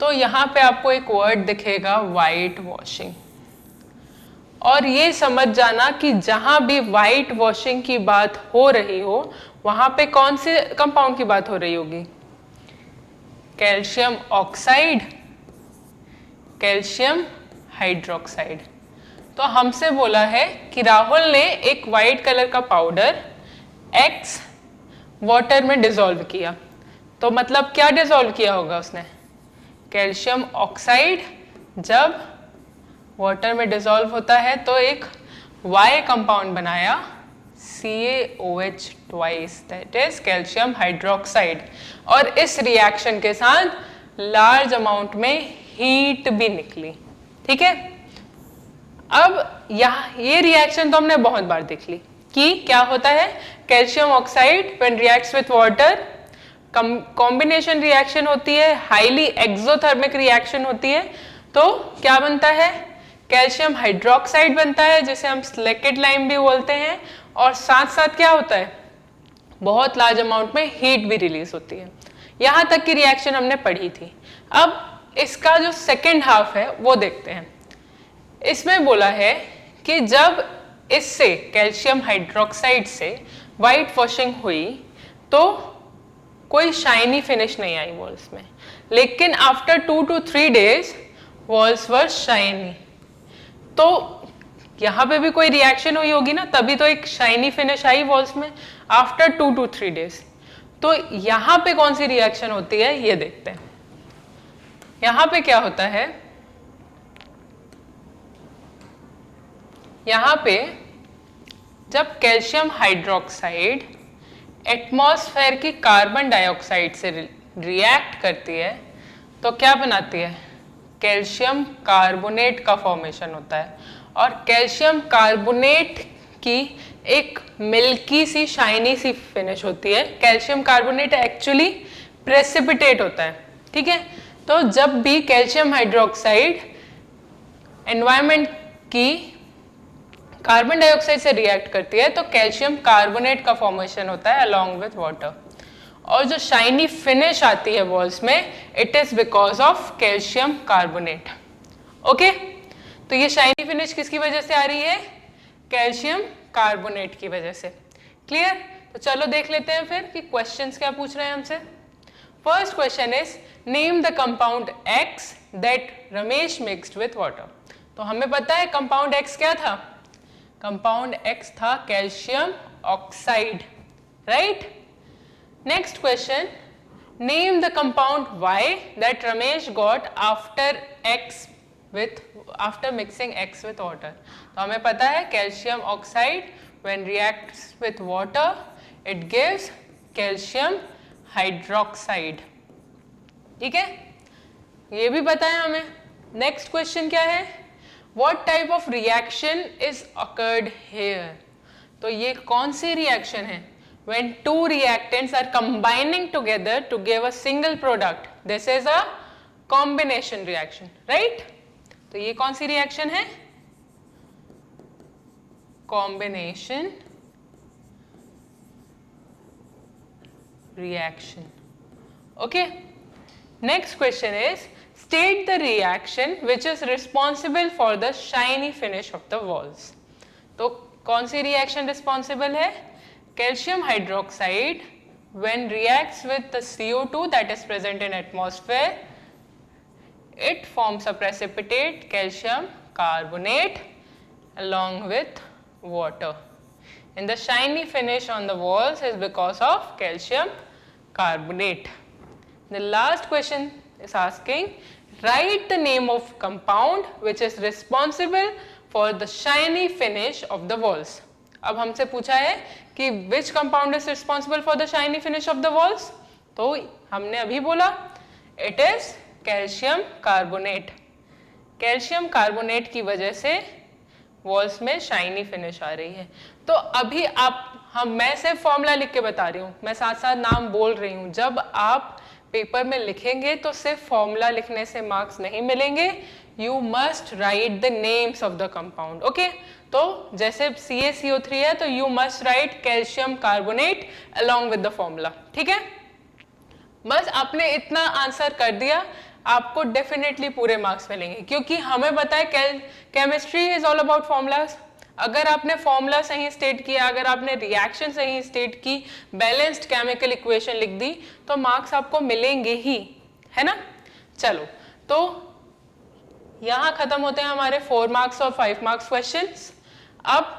[SPEAKER 1] तो यहाँ पे आपको एक वर्ड दिखेगा वाइट वॉशिंग। और ये समझ जाना कि जहां भी वाइट वॉशिंग की बात हो रही हो वहां पे कौन से कंपाउंड की बात हो रही होगी? Calcium oxide, calcium hydroxide. तो हमसे बोला है कि राहुल ने एक वाइट कलर का पाउडर X वाटर में डिसॉल्व किया, तो मतलब क्या डिसॉल्व किया होगा उसने? कैल्शियम ऑक्साइड जब वाटर में डिसॉल्व होता है तो एक Y कंपाउंड बनाया, CaOH twice, that is calcium hydroxide. और इस रिएक्शन के साथ लार्ज अमाउंट में हीट भी निकली। ठीक है, अब ये रिएक्शन तो हमने बहुत बार देख ली कि क्या होता है। Calcium oxide when reacts with water, combination reaction होती है, हाईली एक्सोथर्मिक रिएक्शन होती है, तो क्या बनता है? कैल्शियम हाइड्रोक्साइड बनता है जिसे हम स्लेकेट लाइम भी बोलते हैं। और साथ साथ क्या होता है? बहुत लार्ज अमाउंट में हीट भी रिलीज होती है। यहां तक की रिएक्शन हमने पढ़ी थी। अब इसका जो सेकेंड हाफ है वो देखते हैं। इसमें बोला है कि जब इससे कैल्शियम हाइड्रोक्साइड से वाइट वॉशिंग हुई तो कोई शाइनी फिनिश नहीं आई वॉल्स में, लेकिन after 2 to 3 days walls were shiny. तो यहाँ पे भी कोई रिएक्शन हुई होगी ना, तभी तो एक शाइनी फिनिश आई वॉल्स में आफ्टर 2 to 3 days। तो यहाँ पे कौन सी रिएक्शन होती है ये देखते हैं। यहाँ पे क्या होता है? यहाँ पे जब कैल्शियम हाइड्रोक्साइड एटमॉस्फेयर की कार्बन डाइऑक्साइड से रिएक्ट करती है तो क्या बनाती है? कैल्शियम कार्बोनेट का फॉर्मेशन होता है। और कैल्शियम कार्बोनेट की एक मिल्की सी शाइनी सी फिनिश होती है। कैल्शियम कार्बोनेट एक्चुअली प्रेसिपिटेट होता है। ठीक है, तो जब भी कैल्शियम हाइड्रोक्साइड एनवायरनमेंट की कार्बन डाइऑक्साइड से रिएक्ट करती है तो कैल्शियम कार्बोनेट का फॉर्मेशन होता है अलोंग विथ वाटर। और जो शाइनी फिनिश आती है वॉल्स में, it is because of calcium carbonate. Okay, तो ये शाइनी फिनिश किसकी वजह से आ रही है? कैल्शियम कार्बोनेट की वजह से। क्लियर? तो चलो देख लेते हैं फिर कि क्वेश्चंस क्या पूछ रहे हैं हमसे। First question is name the compound X that Ramesh mixed with water. तो हमें पता है कंपाउंड X क्या था? कंपाउंड X था calcium oxide, right? Next question, name the compound Y that Ramesh got after mixing X with water. तो हमें पता है calcium oxide when reacts with water it gives calcium hydroxide. ठीक है, ये भी पता है हमें। नेक्स्ट क्वेश्चन क्या है? What type of reaction is occurred here? तो ये कौन सी रिएक्शन है? When two reactants are combining together to give a single product, this is a combination reaction, right? तो ये कौन सी रिएक्शन है? Combination reaction. Okay. Next question is state the reaction which is responsible for the shiny finish of the walls. तो कौन सी रिएक्शन रिस्पॉन्सिबल है? Calcium hydroxide when reacts with the CO2 that is present in atmosphere, it forms a precipitate calcium carbonate along with water, and the shiny finish on the walls is because of calcium carbonate. The last question is asking write the name of compound which is responsible for the shiny finish of the walls. अब हमसे पूछा है कि which compound is responsible for the shiny finish of the walls, तो हमने अभी बोला it is calcium carbonate. Calcium carbonate की वजह से वॉल्स में शाइनी फिनिश आ रही है। तो अभी मैं सिर्फ फॉर्मूला लिख के बता रही हूँ, मैं साथ साथ नाम बोल रही हूँ। जब आप पेपर में लिखेंगे तो सिर्फ फॉर्मूला लिखने से मार्क्स नहीं मिलेंगे, you must write the names of the compound. Okay, तो जैसे CaCO3 है तो you must write calcium carbonate along with the formula. ठीक है, बस आपने इतना आंसर कर दिया, आपको डेफिनेटली पूरे मार्क्स मिलेंगे, क्योंकि हमें पता है chemistry is all about formulas. अगर आपने फॉर्मूला सही स्टेट किया, अगर आपने रिएक्शन सही स्टेट की, बैलेंस्ड केमिकल इक्वेशन लिख दी, तो मार्क्स आपको मिलेंगे ही, है ना। चलो, तो यहाँ खत्म होते हैं हमारे 4 मार्क्स और 5 मार्क्स क्वेश्चंस। अब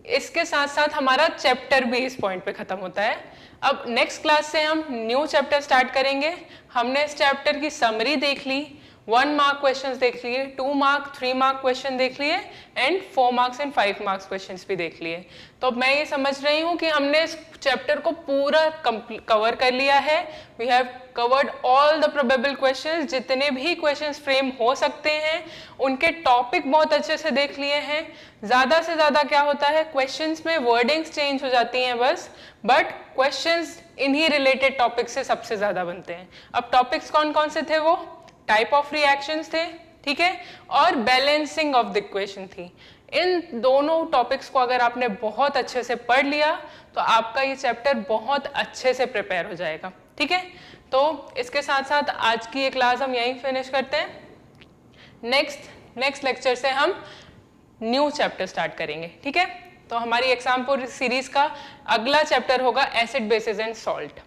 [SPEAKER 1] इसके साथ साथ हमारा चैप्टर भी इस पॉइंट पे खत्म होता है। अब नेक्स्ट क्लास से हम न्यू चैप्टर स्टार्ट करेंगे। हमने इस चैप्टर की समरी देख ली, 1 मार्क क्वेश्चंस देख लिए, 2 मार्क 3 मार्क क्वेश्चन देख लिए and 4 marks and 5 marks questions भी देख लिए। तो मैं ये समझ रही हूँ कि हमने इस चैप्टर को पूरा कवर कर लिया है। We have covered all the probable questions, जितने भी क्वेश्चंस फ्रेम हो सकते हैं उनके टॉपिक बहुत अच्छे से देख लिए हैं। ज़्यादा से ज़्यादा क्या होता है, क्वेश्चंस में वर्डिंग्स चेंज हो जाती हैं बस, बट क्वेश्चंस इन्हीं रिलेटेड टॉपिक से सबसे ज़्यादा बनते हैं। अब टॉपिक्स कौन कौन से थे, वो टाइप ऑफ रिएक्शंस थे, ठीक है, और बैलेंसिंग ऑफ द इक्वेशन थी। इन दोनों टॉपिक्स को अगर आपने बहुत अच्छे से पढ़ लिया तो आपका ये चैप्टर बहुत अच्छे से प्रिपेयर हो जाएगा। ठीक है, तो इसके साथ साथ आज की ये क्लास हम यहीं फिनिश करते हैं। नेक्स्ट लेक्चर से हम न्यू चैप्टर स्टार्ट करेंगे। ठीक है, तो हमारी एग्जाम्पल सीरीज का अगला चैप्टर होगा acid, basis and salt.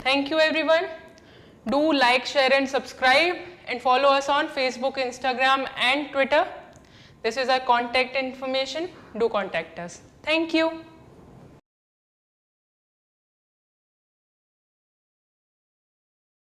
[SPEAKER 1] Thank you everyone. Do like, share and subscribe and follow us on Facebook, Instagram and Twitter. This is our contact information. Do contact us. Thank you.